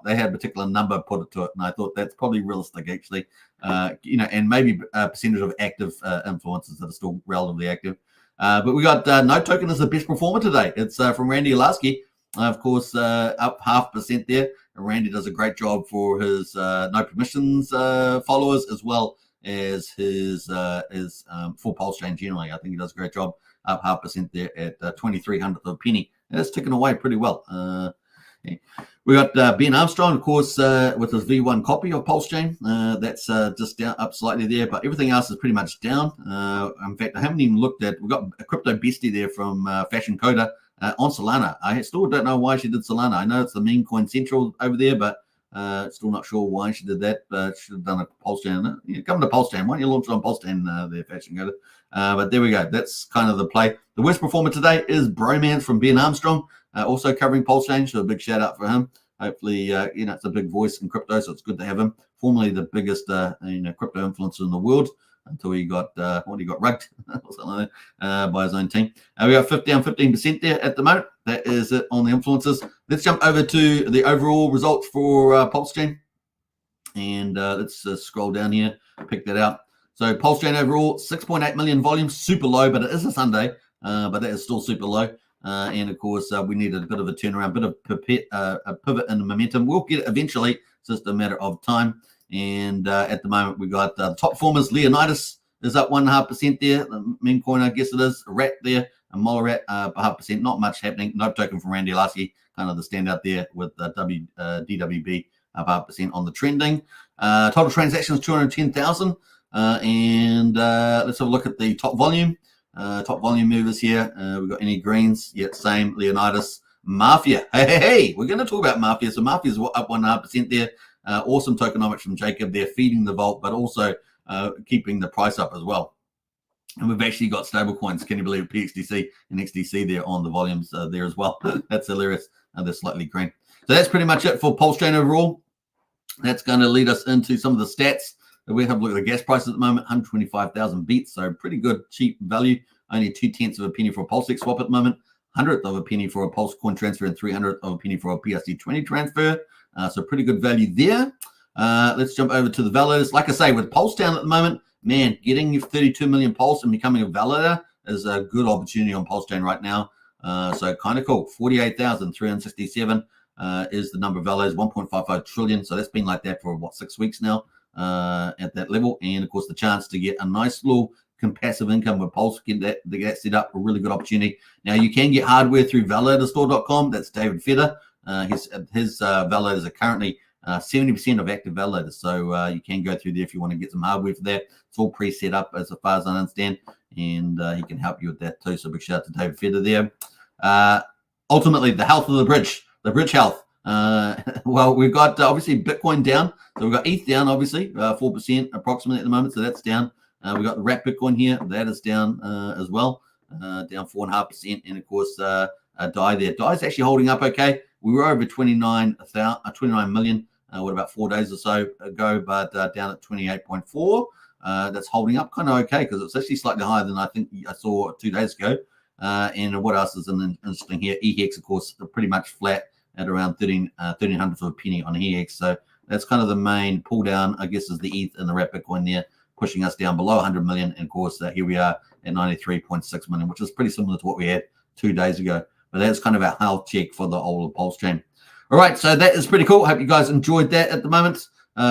they had a particular number put to it, and I thought that's probably realistic, actually. And maybe a percentage of active influencers that are still relatively active. But we got No Token as the best performer today. It's from Randy Alaski, of course, up 0.5% there. Randy does a great job for his no permissions followers, as well as his full Pulsechain generally. I think he does a great job, up 0.5% there at 0.23 of a penny. And it's ticking away pretty well. We got Ben Armstrong, of course, with his V1 copy of Pulsechain. That's just down up slightly there, but everything else is pretty much down. In fact, I haven't even looked at. We've got a crypto bestie there from Fashion Coda on Solana. I still don't know why she did Solana. I know it's the meme coin central over there, but still not sure why she did that. She should have done a Pulsechain. Come to Pulsechain. Why don't you launch it on Pulsechain there, Fashion Coda? But there we go. That's kind of the play. The worst performer today is Bromance from Ben Armstrong. Also covering Pulsechain, so a big shout out for him. Hopefully, it's a big voice in crypto, so it's good to have him. Formerly the biggest, crypto influencer in the world, until he got rugged or something like that, by his own team. We got down 15% there at the moment. That is it on the influencers. Let's jump over to the overall results for Pulsechain, and let's scroll down here, pick that out. So Pulsechain overall, 6.8 million volume, super low, but it is a Sunday, but that is still super low. And of course, we need a bit of a turnaround, bit of a pivot in the momentum. We'll get it eventually. It's just a matter of time. And at the moment, we got the top performers. Leonidas is up 1.5% there. The meme coin, I guess it is. A rat there, a molar rat, 0.5%. Not much happening. No Token from Randy Lasky, kind of the standout there with DWB, 0.5% on the trending. Total transactions 210,000. And let's have a look at the top volume. Top volume movers here. We've got any greens? Yet same. Leonidas, Mafia. Hey, we're going to talk about Mafia. So Mafia's up 1.5% there. Awesome tokenomics from Jacob. They're feeding the vault, but also keeping the price up as well. And we've actually got stable coins. Can you believe PXDC and XDC there on the volumes there as well? That's hilarious. They're slightly green. So that's pretty much it for Pulsechain overall. That's going to lead us into some of the stats. We have a look at the gas price at the moment, 125,000 beats, so pretty good, cheap value. Only 0.2 of a penny for a Pulsex swap at the moment, 100th of a penny for a Pulse coin transfer, and 300th of a penny for a PSD20 transfer. So pretty good value there. Let's jump over to the validators. Like I say, with Pulse down at the moment, man, getting 32 million Pulse and becoming a validator is a good opportunity on Pulsechain right now. So kind of cool. 48,367 is the number of validators, 1.55 trillion. So that's been like that for, 6 weeks now. At that level, and of course the chance to get a nice little passive income with Pulse, get that set up, a really good opportunity. Now you can get hardware through validatorstore.com. That's David Feder. His validators are currently 70% of active validators, so you can go through there if you want to get some hardware for that. It's all pre-set up as far as I understand, and he can help you with that too. So big shout out to David Feder there. Ultimately, the health of the bridge health. Well, we've got obviously Bitcoin down, so we've got ETH down, obviously 4% approximately at the moment, so that's down. We've got the wrap Bitcoin here, that is down as well, down 4.5%, and of course DAI there. DAI is actually holding up okay. We were over 29 million about 4 days or so ago, but down at 28.4. That's holding up kind of okay because it's actually slightly higher than I think I saw 2 days ago. And what else is interesting here? EHEX, of course, pretty much flat at around 1300 for a penny on EHEX. So that's kind of the main pull down, I guess, is the ETH and the wrap Bitcoin there, pushing us down below 100 million. And of course, here we are at 93.6 million, which is pretty similar to what we had 2 days ago. But that's kind of our health check for the old Pulsechain. All right, so that is pretty cool. Hope you guys enjoyed that at the moment.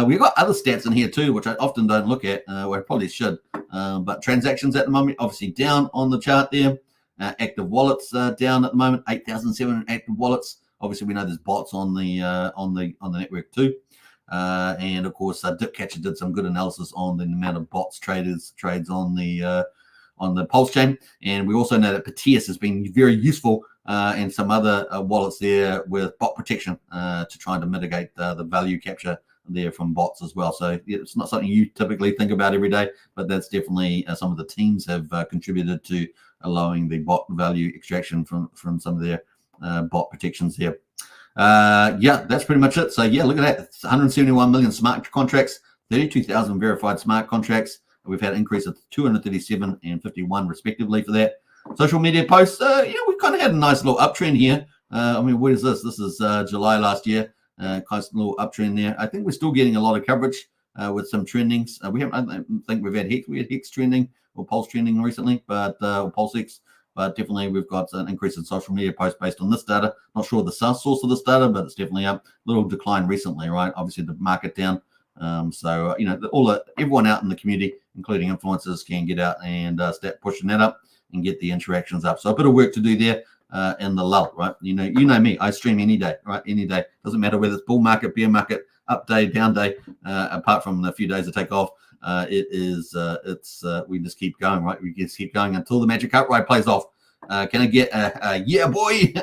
We've got other stats in here too, which I often don't look at. Well, I probably should. But transactions at the moment, obviously down on the chart there. Active wallets down at the moment, 8,700 active wallets. Obviously, we know there's bots on the network too. And of course, Dipcatcher did some good analysis on the amount of bots trades on the Pulsechain. And we also know that Proteus has been very useful and some other wallets there with bot protection to try to mitigate the value capture there from bots as well. So it's not something you typically think about every day, but that's definitely some of the teams have contributed to allowing the bot value extraction from some of their bot protections there. Yeah, that's pretty much it. So yeah, look at that. It's 171 million smart contracts, 32,000 verified smart contracts. We've had an increase of 237 and 51 respectively for that. Social media posts, we've kind of had a nice little uptrend here. I mean, what is this? This is July last year. Kind of little uptrend there. I think we're still getting a lot of coverage with some trendings. I don't think we've had Hex trending or Pulse trending recently, but or Pulsechain. But definitely we've got an increase in social media posts based on this data. Not sure the source of this data, but it's definitely up. Little decline recently, right? Obviously the market down. So everyone out in the community, including influencers, can get out and start pushing that up and get the interactions up. So a bit of work to do there in the lull, right? You know me. I stream any day, right? Any day. Doesn't matter whether it's bull market, bear market, up day, down day. Apart from a few days to take off, we just keep going, right? We just keep going until the magic outright plays off. Can I get a yeah, boy,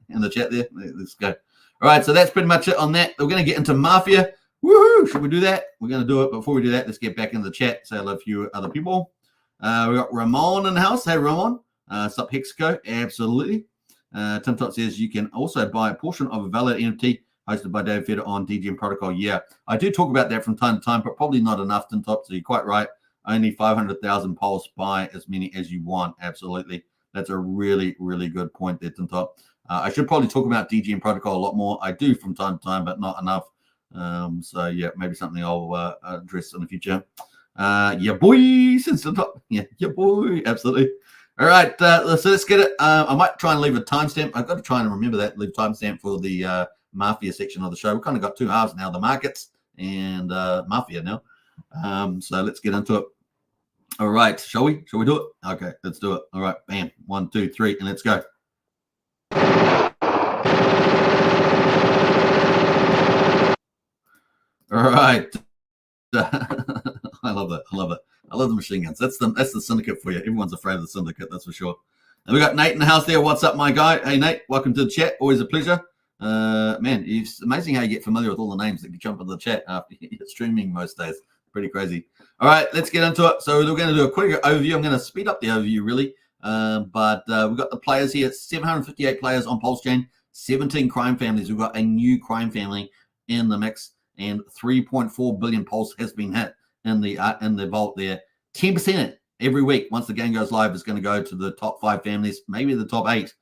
in the chat there? Let's go. All right, so that's pretty much it on that. We're going to get into Mafia. Woohoo! Should we do that? We're going to do it. Before we do that, let's get back in the chat. Say hello to a few other people. We got Ramon in the house. Hey, Ramon. Sup, Hexco? Absolutely. Tim Tot says you can also buy a portion of a valid NFT hosted by Dave Feder on DGM Protocol. Yeah, I do talk about that from time to time, but probably not enough, Tim Tot. So you're quite right. Only 500,000 Pulse. Buy as many as you want. Absolutely. That's a really, really good point there, Tim Tot. I should probably talk about DGM Protocol a lot more. I do from time to time, but not enough. So yeah, maybe something I'll address in the future. Yeah, boy, since the top. Yeah, boy, absolutely. All right, so let's get it. I might try and leave a timestamp. I've got to try and remember that, leave timestamp for the Mafia section of the show. We've kind of got two halves now, the markets and Mafia now. So let's get into it. All right, shall we do it? Okay, let's do it. All right, bam, 1, 2, 3, and let's go. All right. I love it. I love it. I love the machine guns. That's the syndicate for you. Everyone's afraid of the syndicate, that's for sure. And we got Nate in the house there. What's up, my guy? Hey, Nate, welcome to the chat. Always a pleasure. Man, it's amazing how you get familiar with all the names that you jump into the chat after you're streaming most days. Pretty crazy. All right, let's get into it. So we're going to do a quick overview. I'm going to speed up the overview, really. But we've got the players here. 758 players on Pulsechain, 17 crime families. We've got a new crime family in the mix, and 3.4 billion Pulse has been hit in the vault there. 10% every week. Once the game goes live, is going to go to the top 5 families, maybe the top 8,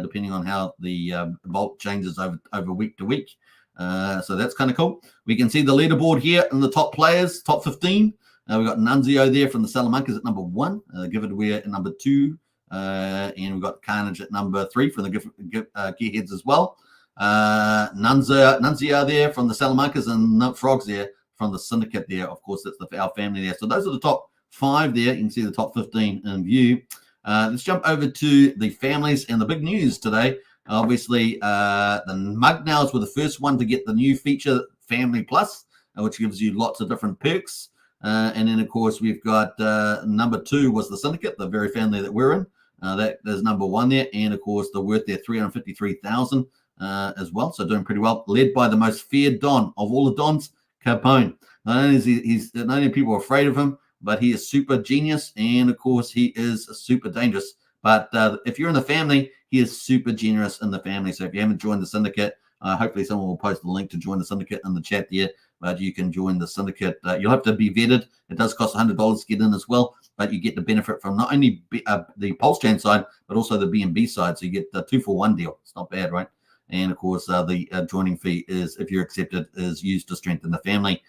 depending on how the vault changes over week to week. So that's kind of cool. We can see the leaderboard here in the top players, top 15. We've got Nunzio there from the Salamancas at number 1, Giveaway at number 2, and we've got Carnage at number 3 from the Gearheads as well. Nunzio there from the Salamancas, and Frogs there from the Syndicate there. Of course, that's our family there. So those are the top 5 there. You can see the top 15 in view. Let's jump over to the families and the big news today. Obviously, the Mugnails were the first one to get the new feature, Family Plus, which gives you lots of different perks. And then, of course, we've got number 2 was the Syndicate, the very family that we're in. There's number 1 there. And, of course, the worth there, 353,000 as well. So doing pretty well. Led by the most feared Don of all the Dons, Capone. Not only is not only people are afraid of him, but he is super genius. And, of course, he is super dangerous. But if you're in the family, he is super generous in the family. So if you haven't joined the Syndicate, hopefully someone will post the link to join the Syndicate in the chat there. But you can join the Syndicate. You'll have to be vetted. It does cost $100 to get in as well. But you get the benefit from not only the Pulsechain side, but also the BNB side. So you get the 2-for-1 deal. It's not bad, right? And, of course, the joining fee is, if you're accepted, is used to strengthen the family.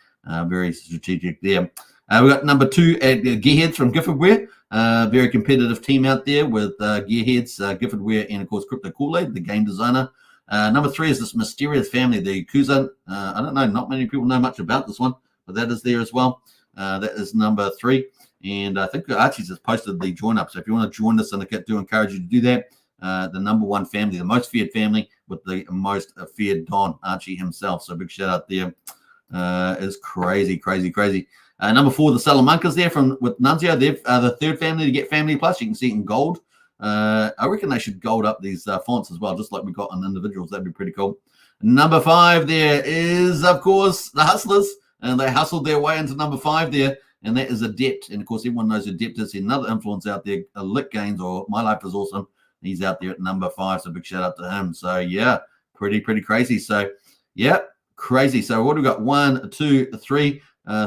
Very strategic there. We've got number 2 at Gearheads from Giffordware. Very competitive team out there with Gearheads, Giffordware, and, of course, Crypto Kool-Aid, the game designer. Number 3 is this mysterious family, the Yakuza. I don't know, not many people know much about this one, but that is there as well. That is number 3. And I think Archie's has posted the join up. So if you want to join the Syndicate, do encourage you to do that. The number 1 family, the most feared family with the most feared Don, Archie himself. So big shout out there. Is crazy, crazy, crazy. Number 4, the Salamancas there with Nunzio. They're the 3rd family to get Family Plus. You can see it in gold. I reckon they should gold up these fonts as well, just like we got on individuals. That'd be pretty cool. Number 5 there is, of course, the Hustlers, and they hustled their way into number 5 there, and that is Adept. And of course, everyone knows Adept is another influence out there, Lit Gains or My Life is Awesome. He's out there at number 5, so big shout out to him. So yeah, pretty crazy. So yeah, crazy. So what do we got? 1, 2, 3,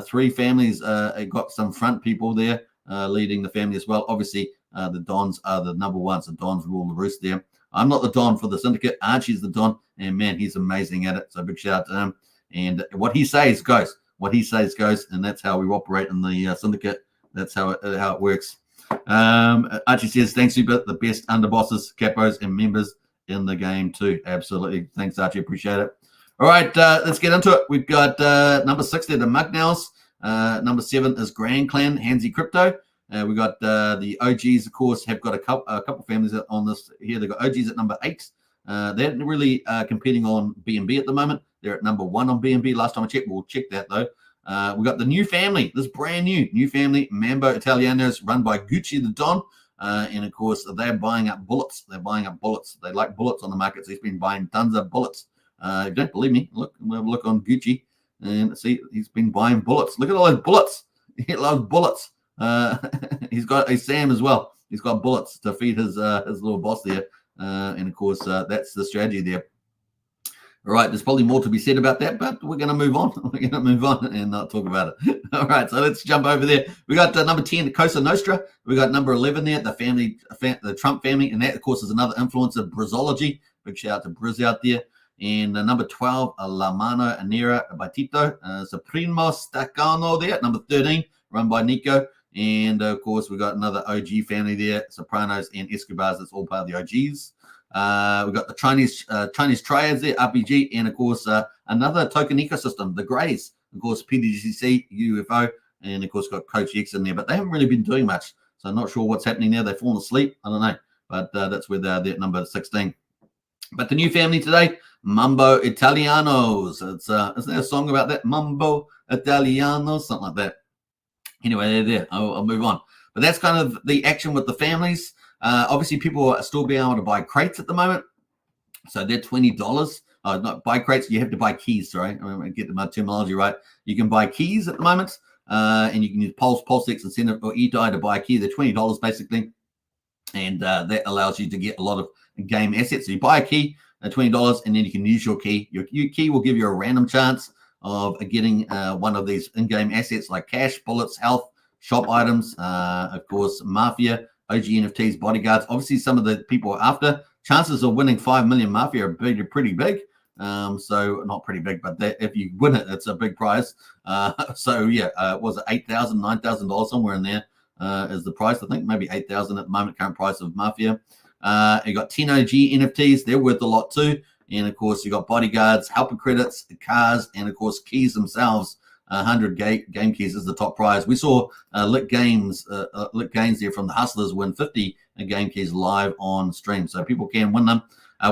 3 families. Got some front people there leading the family as well. Obviously, the Dons are the number 1, so Dons rule the roost there. I'm not the Don for the syndicate. Archie's the Don, and man, he's amazing at it. So big shout out to him. And what he says goes. What he says goes, and that's how we operate in the syndicate. That's how it works. Archie says, thanks, Super. The best underbosses, capos, and members in the game too. Absolutely. Thanks, Archie. Appreciate it. All right, let's get into it. We've got number 6 there, the Mugnows. Number 7 is Grand Clan, Hansi Crypto. We got the OGs, of course, have got a couple families on this here. They've got OGs at number 8. They're really competing on BNB at the moment. They're at number 1 on BNB. Last time I checked, we'll check that though. We got the new family, this brand new family, Mambo Italianos, run by Gucci the Don. And of course, they're buying up bullets. They're buying up bullets. They like bullets on the market. So he's been buying tons of bullets. If you don't believe me, look on Gucci and see he's been buying bullets. Look at all those bullets. He loves bullets. He's got a Sam as well. He's got bullets to feed his little boss there. And of course, that's the strategy there. All right, there's probably more to be said about that, but we're going to move on. We're going to move on and not talk about it. All right, so let's jump over there. We got number 10, Cosa Nostra. We got number 11 there, the Trump family, and that, of course, is another influencer, Brizology. Big shout out to Briz out there. And number 12, La Mano Nera by Tito. Supremo Staccano there, number 13, run by Nico. And, of course, we got another OG family there, Sopranos and Escobars. That's all part of the OGs. We got the Chinese triads there, RPG, and of course another token ecosystem, the Greys, of course PDGC, UFO, and of course got Coach X in there, but they haven't really been doing much, so I'm not sure what's happening there. They've fallen asleep, I don't know, but that's where they're at number 16. But the new family today, Mambo Italianos. Isn't there a song about that? Mambo Italianos, something like that. Anyway, they're there. I'll move on. But that's kind of the action with the families. Obviously, people are still being able to buy crates at the moment. So they're $20. Not buy crates, you have to buy keys, sorry. I'm going to get my terminology right. You can buy keys at the moment, and you can use Pulsex, Incentive, or eDie to buy a key. They're $20 basically. And that allows you to get a lot of game assets. So you buy a key at $20, and then you can use your key. Your key will give you a random chance of getting one of these in-game assets like cash, bullets, health, shop items, of course, Mafia, OG NFTs, bodyguards. Obviously, some of the people are after. Chances of winning 5 million Mafia are pretty big. So not pretty big, but if you win it, it's a big prize. So yeah, was it $8,000, $9,000 somewhere in there is the price? I think maybe $8,000 at the moment, current price of Mafia. You got 10 OG NFTs, they're worth a lot too. And of course, you got bodyguards, helper credits, cars, and of course, keys themselves. 100 game keys is the top prize. We saw Lit Gains there from the Hustlers win 50 game keys live on stream, so people can win them.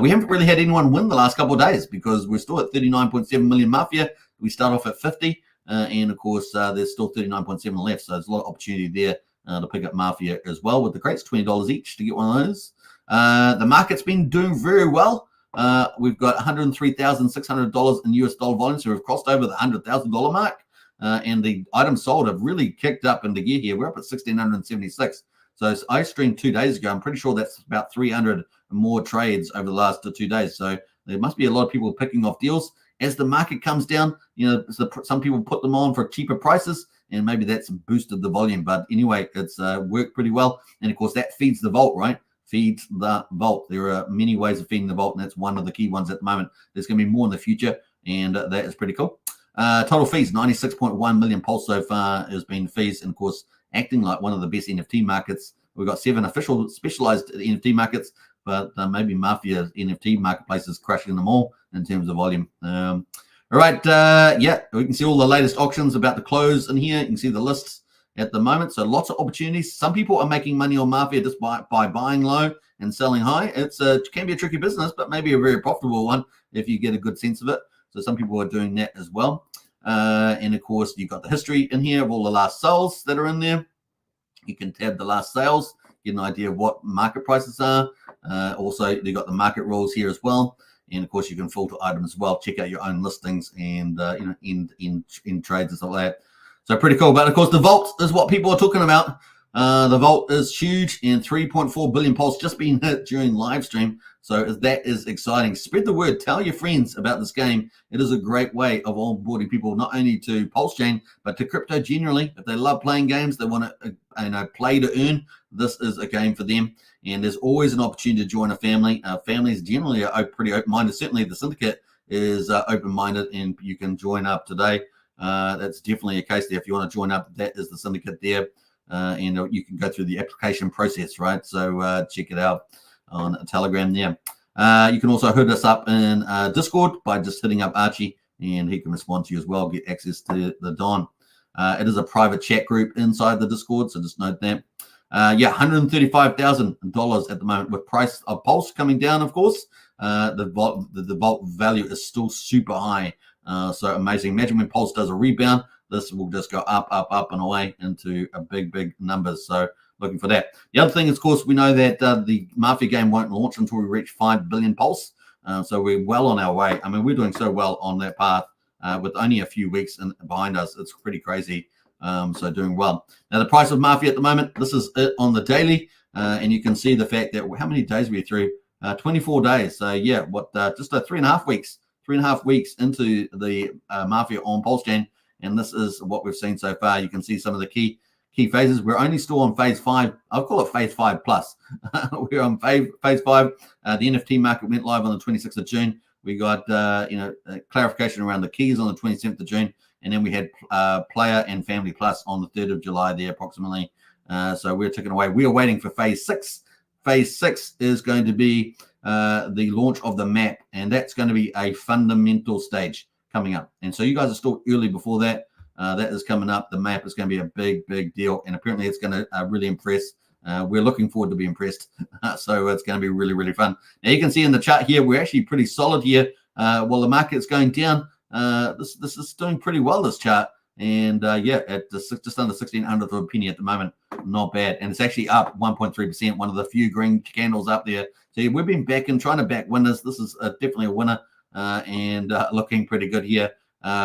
We haven't really had anyone win the last couple of days because we're still at 39.7 million Mafia. We start off at 50, and of course, there's still 39.7 left, so there's a lot of opportunity there to pick up Mafia as well with the crates, $20 each to get one of those. The market's been doing very well. We've got $103,600 in US dollar volume, so we've crossed over the $100,000 mark. And the items sold have really kicked up into gear here. We're up at 1,676. So I streamed 2 days ago. I'm pretty sure that's about 300 more trades over the last 2 days. So there must be a lot of people picking off deals. As the market comes down, some people put them on for cheaper prices, and maybe that's boosted the volume. But anyway, it's worked pretty well. And of course, that feeds the vault, right? Feeds the vault. There are many ways of feeding the vault, and that's one of the key ones at the moment. There's going to be more in the future, and that is pretty cool. Total fees, 96.1 million Pulse so far has been fees, and of course, acting like one of the best NFT markets. We've got 7 official specialized NFT markets, but maybe Mafia NFT marketplace is crushing them all in terms of volume. All right, yeah, we can see all the latest auctions about to close in here. You can see the lists at the moment, so lots of opportunities. Some people are making money on Mafia just by buying low and selling high. It can be a tricky business, but maybe a very profitable one if you get a good sense of it. So some people are doing that as well. And of course, you've got the history in here of all the last sales that are in there. You can tab the last sales, get an idea of what market prices are. Also, you've got the market rules here as well. And of course, you can filter items as well. Check out your own listings and in trades and stuff like that. So pretty cool. But of course, the vault is what people are talking about. The vault is huge, and 3.4 billion pulse just being hit during live stream. So that is exciting. Spread the word. Tell your friends about this game. It is a great way of onboarding people not only to Pulsechain but to crypto generally. If they love playing games, they want to play to earn. This is a game for them. And there's always an opportunity to join a family. Families generally are pretty open-minded. Certainly, the syndicate is open-minded, and you can join up today. That's definitely a case there. If you want to join up, that is the syndicate there. And you can go through the application process, right? So check it out on Telegram there. You can also hit us up in Discord by just hitting up Archie, and he can respond to you as well, get access to the Don. It is a private chat group inside the Discord, so just note that. $135,000 at the moment, with price of Pulse coming down, of course. The vault value is still super high. So amazing. Imagine when Pulse does a rebound, this will just go up, up, up and away into a big numbers. So looking for that. The other thing is, of course, we know that the Mafia game won't launch until we reach 5 billion Pulse. So we're well on our way. I mean, we're doing so well on that path with only a few weeks behind us. It's pretty crazy. So doing well. Now, the price of Mafia at the moment, this is it on the daily. And you can see the fact that how many days we're through? 24 days. So, yeah, just 3.5 weeks. 3.5 weeks into the Mafia on Pulsechain. And this is what we've seen so far. You can see some of the key phases. We're only still on phase 5. I'll call it phase 5 plus. We're on phase 5. The NFT market went live on the 26th of June. We got clarification around the keys on the 27th of June. And then we had Player and Family Plus on the 3rd of July there approximately. So we're ticking away. We are waiting for phase 6. Phase 6 is going to be the launch of the map. And that's going to be a fundamental stage coming up. And so you guys are still early before that. That is coming up. The map is going to be a big deal. And apparently it's going to really impress. We're looking forward to be impressed. So it's going to be really fun. Now you can see in the chart here, we're actually pretty solid here. While the market's going down, this is doing pretty well, this chart. And at just under 1,600th of a penny at the moment. Not bad. And it's actually up 1.3%, one of the few green candles up there. So we've been trying to back winners. This is definitely a winner and looking pretty good here.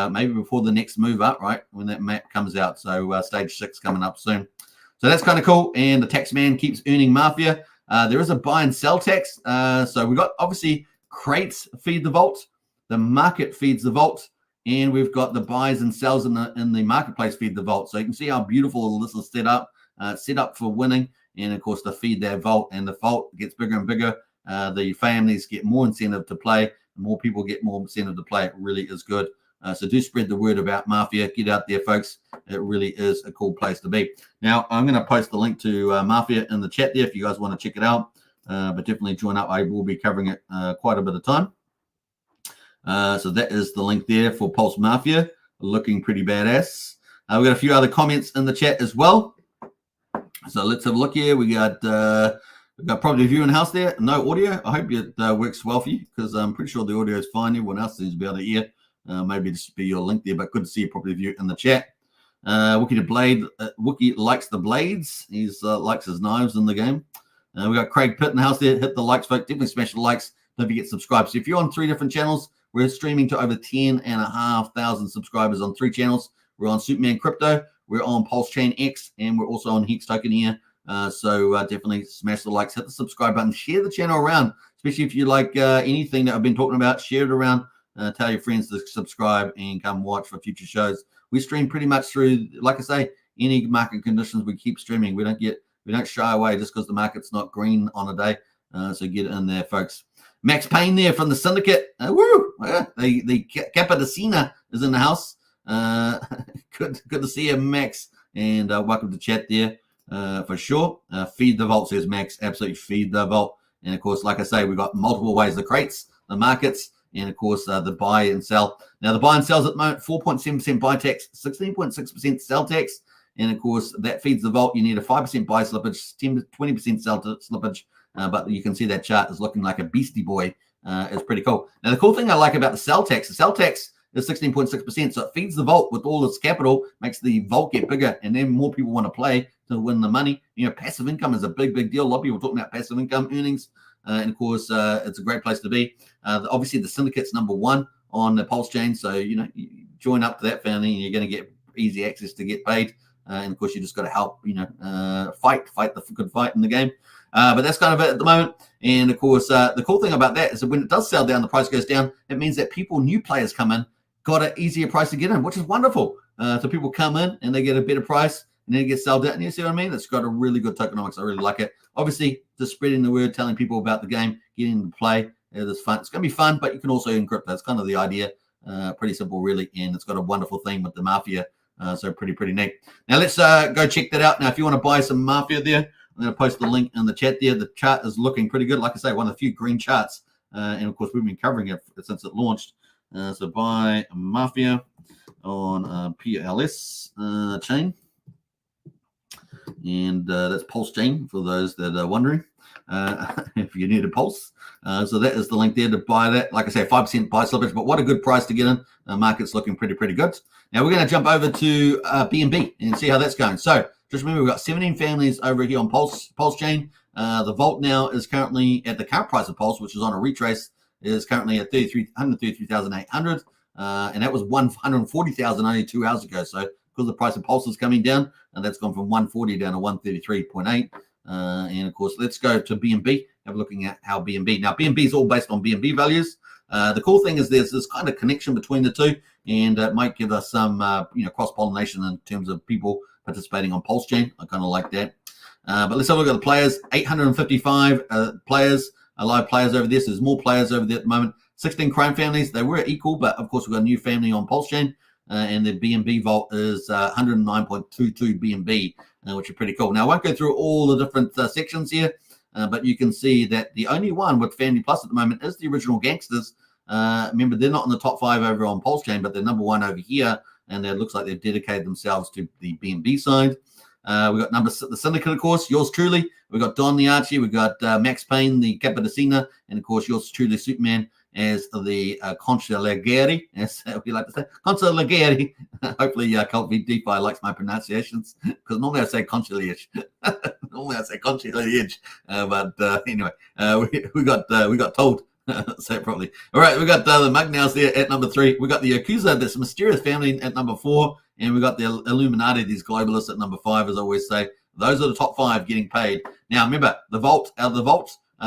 Maybe before the next move up, right, when that map comes out. So stage 6 coming up soon. So that's kind of cool. And the tax man keeps earning Mafia. There is a buy and sell tax. So we've got, obviously, crates feed the vault. The market feeds the vault. And we've got the buys and sells in the marketplace feed the vault. So you can see how beautiful this is set up for winning. And, of course, to feed that vault. And the vault gets bigger and bigger. The families get more incentive to play. The more people get more incentive to play. It really is good. So do spread the word about Mafia. Get out there, folks. It really is a cool place to be. Now, I'm going to post the link to Mafia in the chat there if you guys want to check it out. But definitely join up. I will be covering it quite a bit of time. So that is the link there for Pulse Mafia. Looking pretty badass. We've got a few other comments in the chat as well. So let's have a look here. We've got probably a view in house there. No audio. I hope it works well for you, because I'm pretty sure the audio is fine. Everyone else seems to be able to hear. Maybe just be your link there, but good to see you properly view in the chat. Wookie the Blade. Wookie likes the blades. He likes his knives in the game. We got Craig Pitt in the house there. Hit the likes, folks. Definitely smash the likes. Don't forget to subscribe. So if you're on 3 different channels, we're streaming to over 10,500 subscribers on 3 channels. We're on Superman Crypto. We're on Pulsechain X, and we're also on Hex Token here. So definitely smash the likes, hit the subscribe button, share the channel around, especially if you like anything that I've been talking about. Share it around. Tell your friends to subscribe and come watch for future shows. We stream pretty much through, like I say, any market conditions. We keep streaming. We don't shy away just because the market's not green on a day. So get in there, folks. Max Payne there from the syndicate. Woo! The Capitacina is in the house. Good to see you, Max. And welcome to chat there for sure. Feed the vault, says Max. Absolutely feed the vault. And, of course, like I say, we've got multiple ways, the crates, the markets, and, of course, the buy and sell. Now, the buy and sells at the moment, 4.7% buy tax, 16.6% sell tax. And, of course, that feeds the vault. You need a 5% buy slippage, 20% sell slippage. But you can see that chart is looking like a beastie boy. It's pretty cool. Now, the cool thing I like about the sell tax is 16.6%. So it feeds the vault with all its capital, makes the vault get bigger, and then more people want to play to win the money. You know, passive income is a big deal. A lot of people are talking about passive income earnings. and of course, it's a great place to be. Obviously, the syndicate's number 1 on the Pulsechain, so you join up to that family, and you're going to get easy access to get paid. And of course, you just got to help, fight the good fight in the game. But that's kind of it at the moment. And of course, the cool thing about that is that when it does sell down, the price goes down. It means that new players come in, got an easier price to get in, which is wonderful. So people come in and they get a better price, and then it gets sold out. And you see what I mean? It's got a really good tokenomics. I really like it. Obviously, just spreading the word, telling people about the game, getting them to play. It's fun. It's going to be fun, but you can also encrypt. That's kind of the idea. Pretty simple, really. And it's got a wonderful theme with the Mafia. So pretty neat. Now let's go check that out. Now, if you want to buy some Mafia there, I'm going to post the link in the chat there. The chart is looking pretty good. Like I say, one of the few green charts. And of course, we've been covering it since it launched. So buy Mafia on PLS chain. And that's Pulsechain for those that are wondering if you need a pulse. So that is the link there to buy that. Like I say, 5% buy slippage, but what a good price to get in. The market's looking pretty good. Now we're going to jump over to BNB and see how that's going. So just remember, we've got 17 families over here on Pulsechain. The vault now is currently at the current price of Pulse, which is on a retrace, is currently at 133,800. And that was 140,000 only 2 hours ago. So because the price of Pulse is coming down, and that's gone from 140 down to 133.8. And of course, let's go to BNB. Have a looking at how BNB. Now, BNB is all based on BNB values. The cool thing is there's this kind of connection between the two, and it might give us some cross-pollination in terms of people participating on Pulsechain. I kind of like that. But let's have a look at the players. 855 players, live players over there. So there's more players over there at the moment. 16 crime families. They were equal, but of course we've got a new family on Pulsechain. And the BNB vault is 109.22 BNB, which is pretty cool. Now, I won't go through all the different sections here, but you can see that the only one with Family Plus at the moment is the original Gangsters. Remember, they're not in the top 5 over on Pulsechain, but they're number 1 over here, and it looks like they've dedicated themselves to the BNB side. We've got the Syndicate, of course, yours truly. We've got Don the Archie. We've got Max Payne, the Capodicina, and, of course, yours truly, Superman, as the Consigliere, as we like to say. Consigliere. Hopefully, Cult v DeFi likes my pronunciations, because normally I say Consigliere. Normally I say Consigliere. But anyway, we got told. Say it properly. All right, we got the Mugnails there at number 3. We got the Yakuza, this mysterious family, at number 4. And we got the Illuminati, these globalists, at number 5, as I always say. Those are the top 5 getting paid. Now, remember, the vault,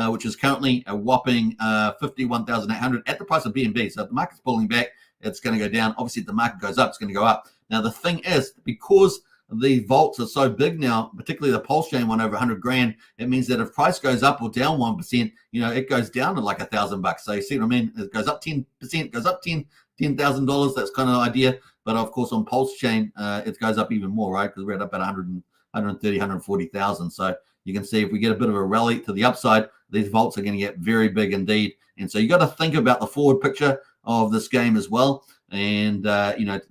which is currently a whopping 51,800 at the price of BNB. So if the market's pulling back, it's going to go down. Obviously, if the market goes up, it's going to go up. Now, the thing is, because the vaults are so big now, particularly the Pulsechain one over 100 grand, it means that if price goes up or down 1%, it goes down to like $1,000. So you see what I mean? It goes up 10%, goes up $10,000. That's kind of the idea. But of course, on Pulsechain, it goes up even more, right? Because we're at about 130, 140,000. So you can see if we get a bit of a rally to the upside, these vaults are going to get very big indeed. And so you got to think about the forward picture of this game as well. And,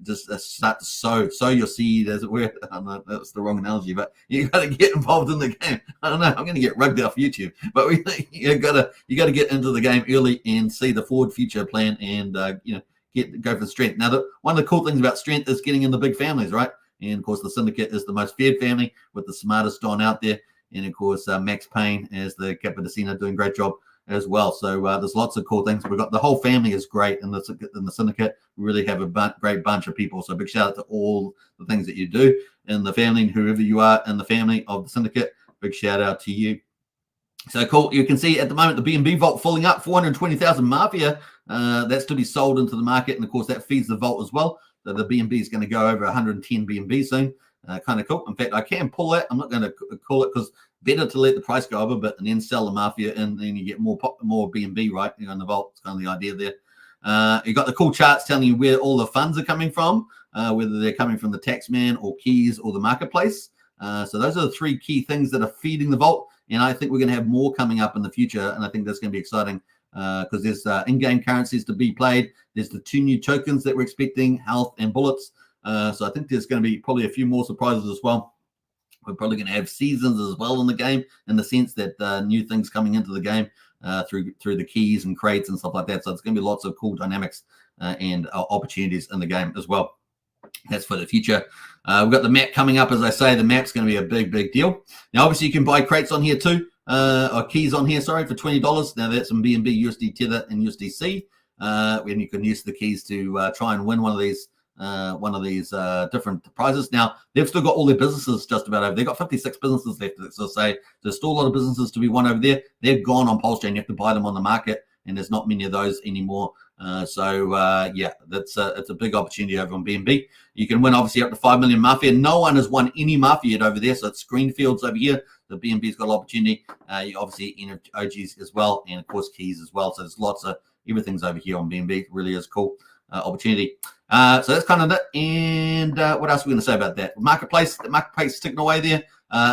just start to sow your seed, as it were. I don't know, that's the wrong analogy, but you got to get involved in the game. I don't know, I'm going to get rugged off YouTube, but you got to get into the game early and see the forward future plan, and go for strength. Now, one of the cool things about strength is getting in the big families, right? And of course, the Syndicate is the most feared family with the smartest Don out there, and of course, Max Payne as the Capodicina doing a great job as well. So there's lots of cool things. We've got the whole family is great in the Syndicate. We really have a great bunch of people. So big shout out to all the things that you do in the family, and whoever you are in the family of the Syndicate, big shout out to you. So cool. You can see at the moment the BNB vault filling up, 420,000 Mafia. That's to be sold into the market, and of course that feeds the vault as well. So the BNB is going to go over 110 BNB soon. Kind of cool. In fact, I can pull it. I'm not going to call it, because better to let the price go over, but and then sell the Mafia, and then you get more BNB, right? In the vault. It's kind of the idea there. You got the cool charts telling you where all the funds are coming from, whether they're coming from the Taxman or Keys or the marketplace. So those are the 3 key things that are feeding the vault, and I think we're going to have more coming up in the future, and I think that's going to be exciting because there's in-game currencies to be played. There's the 2 new tokens that we're expecting, Health and Bullets. So I think there's going to be probably a few more surprises as well. We're probably going to have seasons as well in the game, in the sense that new things coming into the game through the keys and crates and stuff like that. So it's going to be lots of cool dynamics and opportunities in the game as well. That's for the future. We've got the map coming up. As I say, the map's going to be a big deal. Now, obviously, you can buy crates on here too. or keys on here, sorry, for $20. Now that's some BNB, USD Tether, and USDC. When you can use the keys to try and win one of these different prizes. Now they've still got all their businesses just about over. They've got 56 businesses left. So say there's still a lot of businesses to be won over there. They're gone on Pulsechain. You have to buy them on the market, and there's not many of those anymore. Yeah, it's a big opportunity over on BNB. You can win obviously up to 5 million Mafia. No one has won any Mafia yet over there, so it's green fields over here. The BNB's got an opportunity. You obviously OGs as well, and of course keys as well. So there's lots of everything's over here on BNB. It really is cool opportunity. So that's kind of it. And what else are we going to say about that? Marketplace, the marketplace is ticking away there.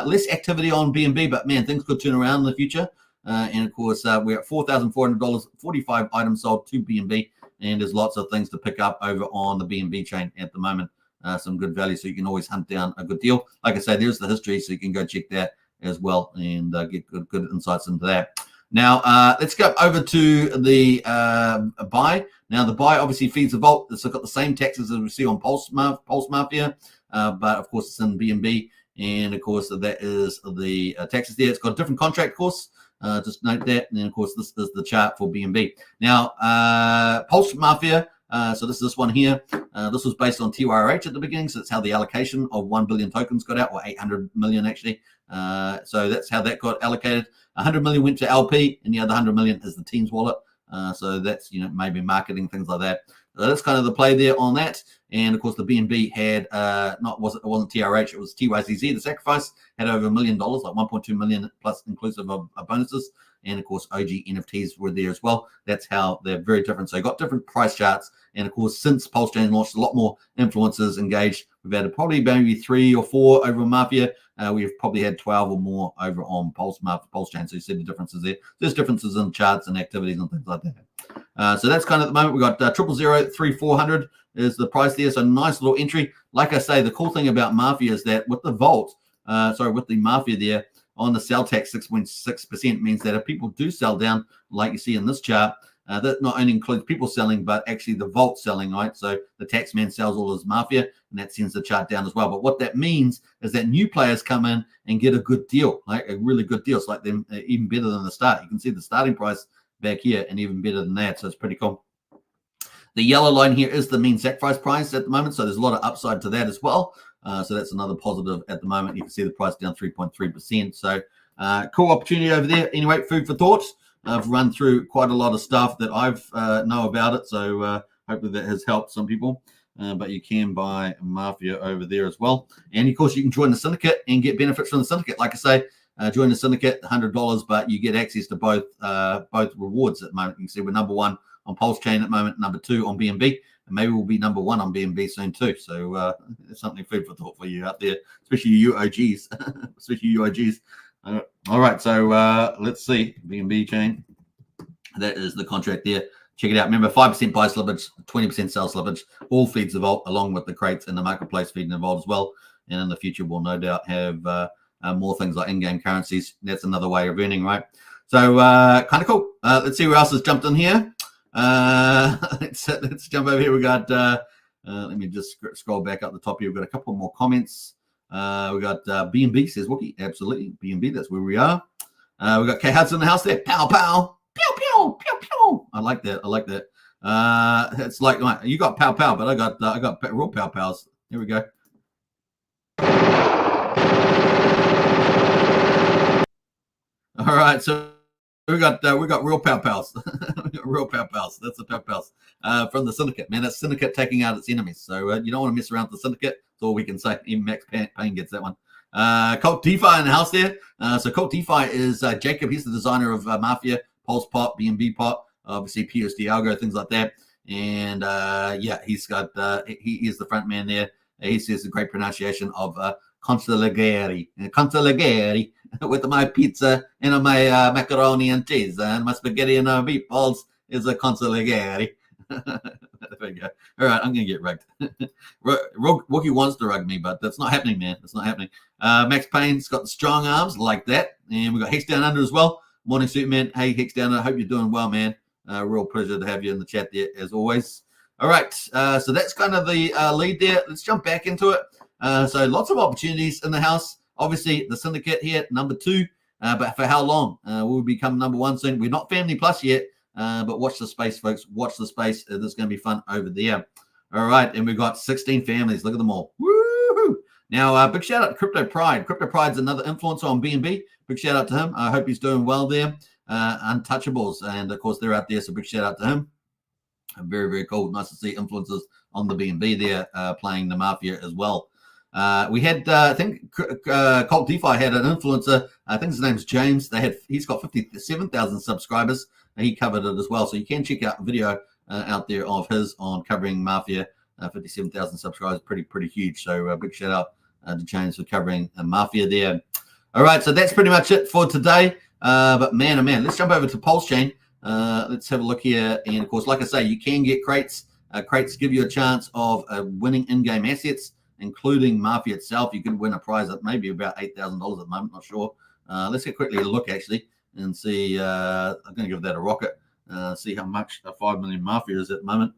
Less activity on BNB, but man, things could turn around in the future. And of course, we're at $4,400, 45 items sold to BNB, and there's lots of things to pick up over on the BNB chain at the moment. Some good value, so you can always hunt down a good deal. Like I say, there's the history, so you can go check that as well and get good insights into that. Now, let's go over to the buy. Now, the buy obviously feeds the vault. It's got the same taxes as we see on Pulse Mafia, but of course, it's in BNB. And of course, that is the taxes there. It's got a different contract course. Just note that. And then, of course, this is the chart for BNB. Now, Pulse Mafia. So this is this one here. This was based on TYRH at the beginning. So that's how the allocation of 1 billion tokens got out, or 800 million actually. So that's how that got allocated. 100 million went to LP, and the other 100 million is the team's wallet. So that's, maybe marketing, things like that. So that's kind of the play there on that. And of course, the BNB had it wasn't TRH, it was TYZZ. The sacrifice had over $1 million, like 1.2 million plus inclusive of bonuses. And of course, OG NFTs were there as well. That's how they're very different. So you got different price charts. And of course, since Pulsechain launched, a lot more influencers engaged. We've had probably maybe 3 or 4 over Mafia. We've probably had 12 or more over on Pulsechain. So you see the differences there. There's differences in charts and activities and things like that. So that's kind of at the moment. We've got 0003400 is the price there. So nice little entry. Like I say, the cool thing about Mafia is that with the vault, with the Mafia there on the sell tax 6.6% means that if people do sell down, like you see in this chart, that not only includes people selling, but actually the vault selling, right? So the tax man sells all his Mafia, and that sends the chart down as well. But what that means is that new players come in and get a good deal, like a really good deal. It's like them even better than the start. You can see the starting price back here, and even better than that. So it's pretty cool. The yellow line here is the mean sacrifice price at the moment. So there's a lot of upside to that as well. So that's another positive at the moment. You can see the price down 3.3%. So cool opportunity over there. Anyway, food for thought. I've run through quite a lot of stuff that I've know about it. So hopefully that has helped some people. But you can buy Mafia over there as well. And of course, you can join the syndicate and get benefits from the syndicate. Like I say, join the syndicate, $100, but you get access to both rewards at the moment. You can see we're number 1 on Pulsechain at the moment, number 2 on BNB, and maybe we'll be number 1 on BNB soon too. So there's something food for thought for you out there, especially you OGs, all right, so let's see BNB chain. That is the contract there. Check it out. Remember, 5% buy slippage, 20% sell slippage, all feeds the vault along with the crates and the marketplace feeding the vault as well. And in the future, we'll no doubt have more things like in-game currencies. That's another way of earning, right? So kind of cool. Let's see who else has jumped in here. Let's jump over here. We got let me just scroll back up the top here. We've got a couple more comments. We got BNB says Wookie. Absolutely. BNB, that's where we are. We got K Hudson in the house there. Pow pow. Pew pew pew pew. I like that. It's like you got pow pow, but I got real pow pows. Here we go. All right, so we got real pow pals. Real pow pals. That's the pow pals from the syndicate. Man, that's syndicate taking out its enemies. So you don't want to mess around with the syndicate. That's all we can say. Even Max Payne gets that one. Cult DeFi in the house there. So Cult DeFi is Jacob. He's the designer of Mafia, Pulse Pot, BNB Pot, obviously PUSD Algo, things like that. And he's got he is the front man there. He says a great pronunciation of Consigliere with my pizza and my macaroni and cheese and my spaghetti and meatballs is a consigliere. There we go. All right, I'm going to get rugged. Wookie wants to rug me, but that's not happening, man. That's not happening. Max Payne's got the strong arms like that. And we've got Hex Down Under as well. Morning, Superman. Hey, Hex Down Under. I hope you're doing well, man. Real pleasure to have you in the chat there, as always. All right, so that's kind of the lead there. Let's jump back into it. So lots of opportunities in the house. Obviously, the syndicate here, number 2. but for how long? We'll become number one soon. We're not Family Plus yet, but watch the space, folks. Watch the space. This is going to be fun over there. All right, and we've got 16 families. Look at them all. Woo! Now, big shout out to Crypto Pride. Crypto Pride's another influencer on BNB. Big shout out to him. I hope he's doing well there. Untouchables, and of course they're out there, so big shout out to him. Very, very cool. Nice to see influencers on the BNB there playing the Mafia as well. We had, I think, Cult DeFi had an influencer. I think his name's James. He's got 57,000 subscribers. And he covered it as well, so you can check out a video out there of his on covering Mafia. 57,000 subscribers, pretty huge. So big shout out to James for covering Mafia there. All right, so that's pretty much it for today. But man, oh man, let's jump over to Pulsechain. Let's have a look here. And of course, like I say, you can get crates. Crates give you a chance of winning in-game assets, including Mafia itself. You can win a prize at maybe about $8,000 at the moment, not sure. Let's get quickly a look actually and see. I'm going to give that a rocket. See how much a 5 million Mafia is at the moment.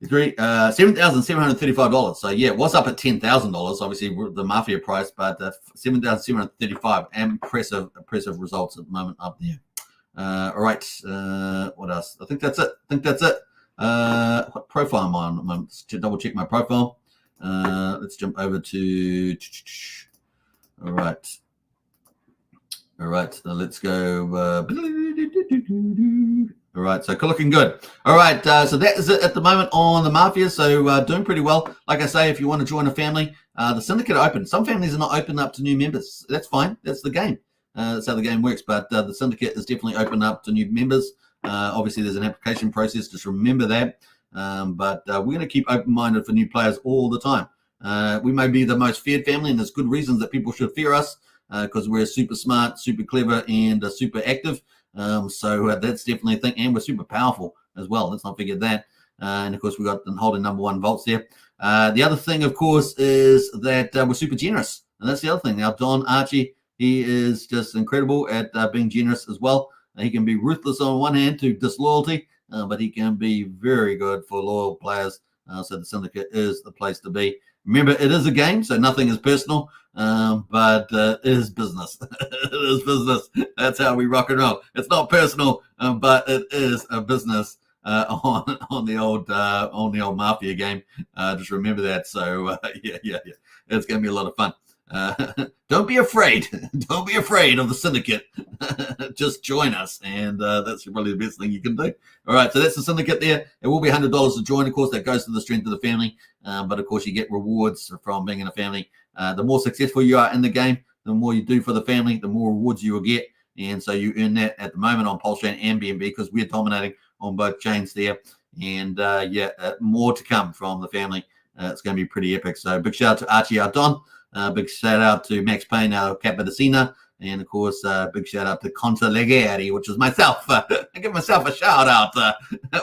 $7,735. So yeah, it was up at $10,000. Obviously the Mafia price, but $7,735. Impressive results at the moment up there. All right. What else? I think that's it. What profile am I on at the moment? Let's double check my profile. Let's jump over to. All right. Let's go. All right, so looking good. All right, so that is it at the moment on the Mafia. So doing pretty well. Like I say, if you want to join a family, the syndicate are open. Some families are not open up to new members. That's fine. That's the game. That's how the game works. But the syndicate is definitely open up to new members. Obviously, there's an application process. Just remember that. But we're going to keep open-minded for new players all the time. We may be the most feared family, and there's good reasons that people should fear us because we're super smart, super clever, and super active. So that's definitely a thing, and we're super powerful as well. Let's not forget that. And of course, we got holding number one vaults there. The other thing, of course, is that we're super generous, and that's the other thing. Now, Don Archie, he is just incredible at being generous as well. He can be ruthless on one hand to disloyalty, but he can be very good for loyal players. So the syndicate is the place to be. Remember, it is a game, so nothing is personal, but it is business. It is business. That's how we rock and roll. It's not personal, but it is a business on the old Mafia game. Just remember that. So yeah, it's going to be a lot of fun. Don't be afraid. Don't be afraid of the syndicate. Just join us, and that's probably the best thing you can do. All right, so that's the syndicate there. It will be $100 to join. Of course, that goes to the strength of the family, but of course, you get rewards from being in a family. The more successful you are in the game, the more you do for the family, the more rewards you will get, and so you earn that at the moment on Pulsechain and BNB because we're dominating on both chains there. And more to come from the family. It's going to be pretty epic. So big shout out to Archie Ardon. Big shout out to Max Payne, our Capodicina, and of course, big shout out to Contra Legeri, which is myself. I give myself a shout out.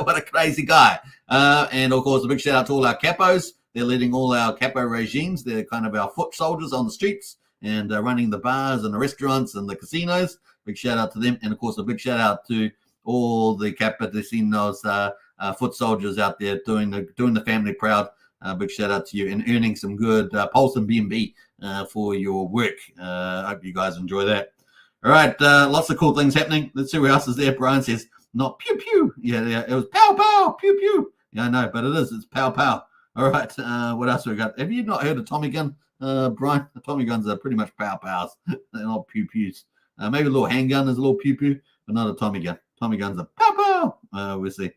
What a crazy guy. And of course, a big shout out to all our capos. They're leading all our capo regimes. They're kind of our foot soldiers on the streets and running the bars and the restaurants and the casinos. Big shout out to them. And of course, a big shout out to all the Capodicinos, foot soldiers out there doing the family proud. Big shout out to you and earning some good Pulse and BNB for your work. I hope you guys enjoy that. All right, lots of cool things happening. Let's see what else is there. Brian says, not pew pew. Yeah, it was pow pow, pew pew. Yeah, I know, but it is. It's pow pow. All right, what else we got? Have you not heard of Tommy gun, Brian? The Tommy guns are pretty much pow pows. They're not pew pews. Maybe a little handgun is a little pew pew, but not a Tommy gun. Tommy guns are pow pow. We'll see.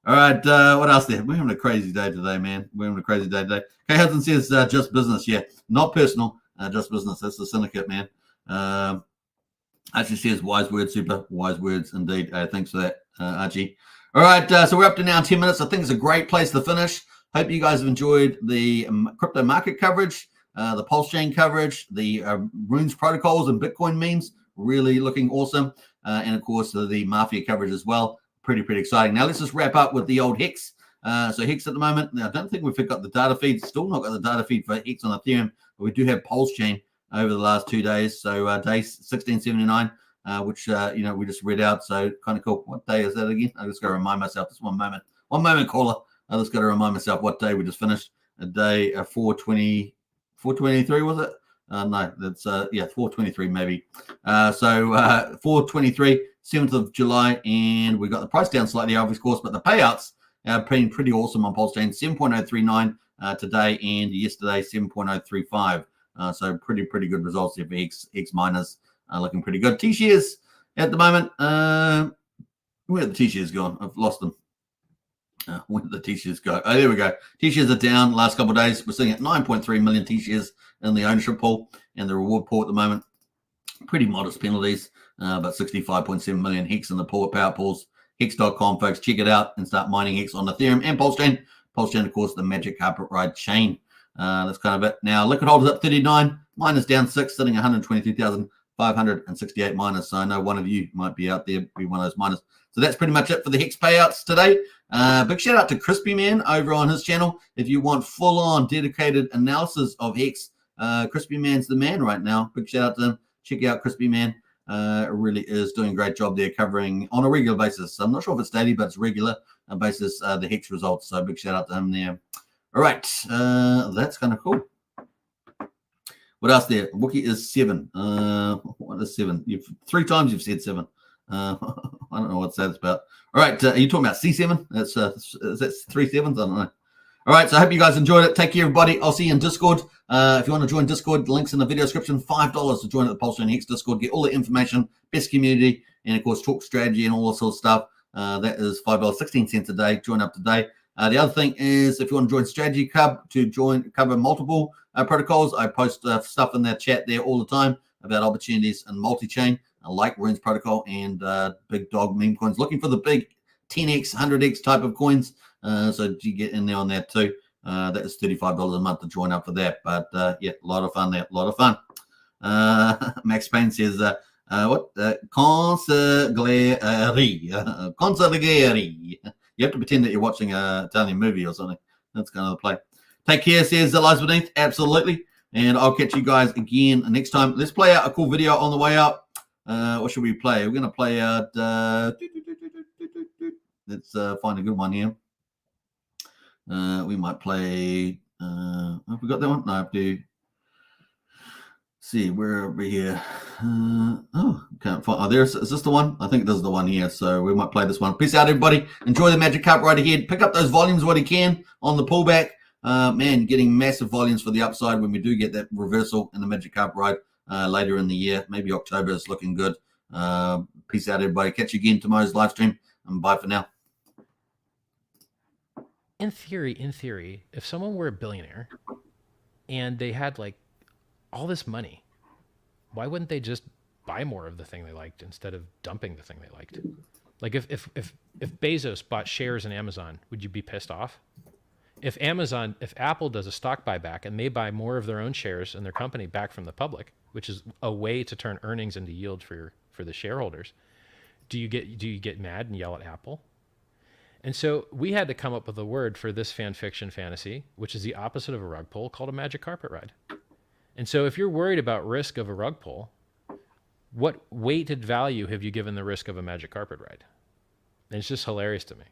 All right, what else there? We're having a crazy day today, man. We're having a crazy day today. Kay Hudson says just business. Yeah, not personal, just business. That's the syndicate, man. Archie says wise words, super. Wise words indeed. Thanks for that, Archie. All right, so we're up to now 10 minutes. I think it's a great place to finish. Hope you guys have enjoyed the crypto market coverage, the Pulsechain coverage, the Runes protocols and Bitcoin memes. Really looking awesome. And of course, the Mafia coverage as well. Pretty exciting. Now let's just wrap up with the old Hex. So Hex at the moment, now I don't think we've got the data feed. Still not got the data feed for Hex on Ethereum, but we do have Pulsechain over the last 2 days. So day 1679, which we just read out. So kind of cool. What day is that again? I just got to remind myself. Just one moment, caller. I just got to remind myself what day we just finished. A day 423 was it? No, that's yeah, 423 maybe. So 423, 7th of July, and we got the price down slightly, of course, but the payouts have been pretty awesome on Pulsechain. 7.039 today, and yesterday 7.035. So pretty good results here for X miners. Looking pretty good. T-shares at the moment. Where are the T-shares gone? I've lost them. Where did the T-shares go? Oh, there we go. T-shares are down last couple of days. We're sitting at 9.3 million T-shares in the ownership pool and the reward pool at the moment. Pretty modest penalties, but 65.7 million Hex in the pool, power pools. Hex.com, folks. Check it out and start mining Hex on Ethereum and Pulsechain. Pulsechain, of course, the magic carpet ride chain. That's kind of it. Now, liquid holders up 39. Miners down 6, sitting 123,568 miners. So I know one of you might be out there, be one of those miners. So that's pretty much it for the Hex payouts today. Big shout out to Crispy Man over on his channel. If you want full-on dedicated analysis of Hex, Crispy Man's the man right now. Big shout out to him. Check out Crispy Man. Really is doing a great job there, covering on a regular basis. I'm not sure if it's daily, but it's regular basis, the Hex results. So big shout out to him there. All right, that's kind of cool. What else there? Wookie is 7. What is 7? 3 times you've said 7. I don't know what that's about. All right, are you talking about C7? That's 3 7s. I don't know. All right, so I hope you guys enjoyed it. Take care, everybody. I'll see you in Discord. If you want to join Discord, links in the video description. $5 to join at the Pulsechain Hex Discord. Get all the information, best community, and of course talk strategy and all that sort of stuff. That is $5.16 a day. Join up today. The other thing is, if you want to join Strategy Cub to cover multiple protocols, I post stuff in that chat there all the time about opportunities and multi-chain, like Rune's protocol and big dog meme coins. Looking for the big 10x, 100x type of coins. So you get in there on that too. That is $35 a month to join up for that. But yeah, a lot of fun there. A lot of fun. Max Payne says, what? Consigliere. Consigliere. You have to pretend that you're watching an Italian movie or something. That's kind of the play. Take care, says the Lies Beneath. Absolutely. And I'll catch you guys again next time. Let's play out a cool video on the way out. What should we play? We're going to play out. Let's find a good one here. We might play. Have we got that one? No, I have to see. Where are we here? Oh, can't find. Oh, is this the one? I think this is the one here. So we might play this one. Peace out, everybody. Enjoy the Magic Cup right ahead. Pick up those volumes what you can on the pullback. Man, getting massive volumes for the upside when we do get that reversal in the Magic Cup ride later in the year. Maybe October is looking good. Peace out, everybody. Catch you again tomorrow's live stream. And bye for now. In theory, if someone were a billionaire and they had like all this money, why wouldn't they just buy more of the thing they liked instead of dumping the thing they liked? Like if Bezos bought shares in Amazon, would you be pissed off? If Apple does a stock buyback and they buy more of their own shares in their company back from the public, which is a way to turn earnings into yield for the shareholders, do you get mad and yell at Apple? And so we had to come up with a word for this fan fiction fantasy, which is the opposite of a rug pull, called a magic carpet ride. And so if you're worried about risk of a rug pull, what weighted value have you given the risk of a magic carpet ride? And it's just hilarious to me.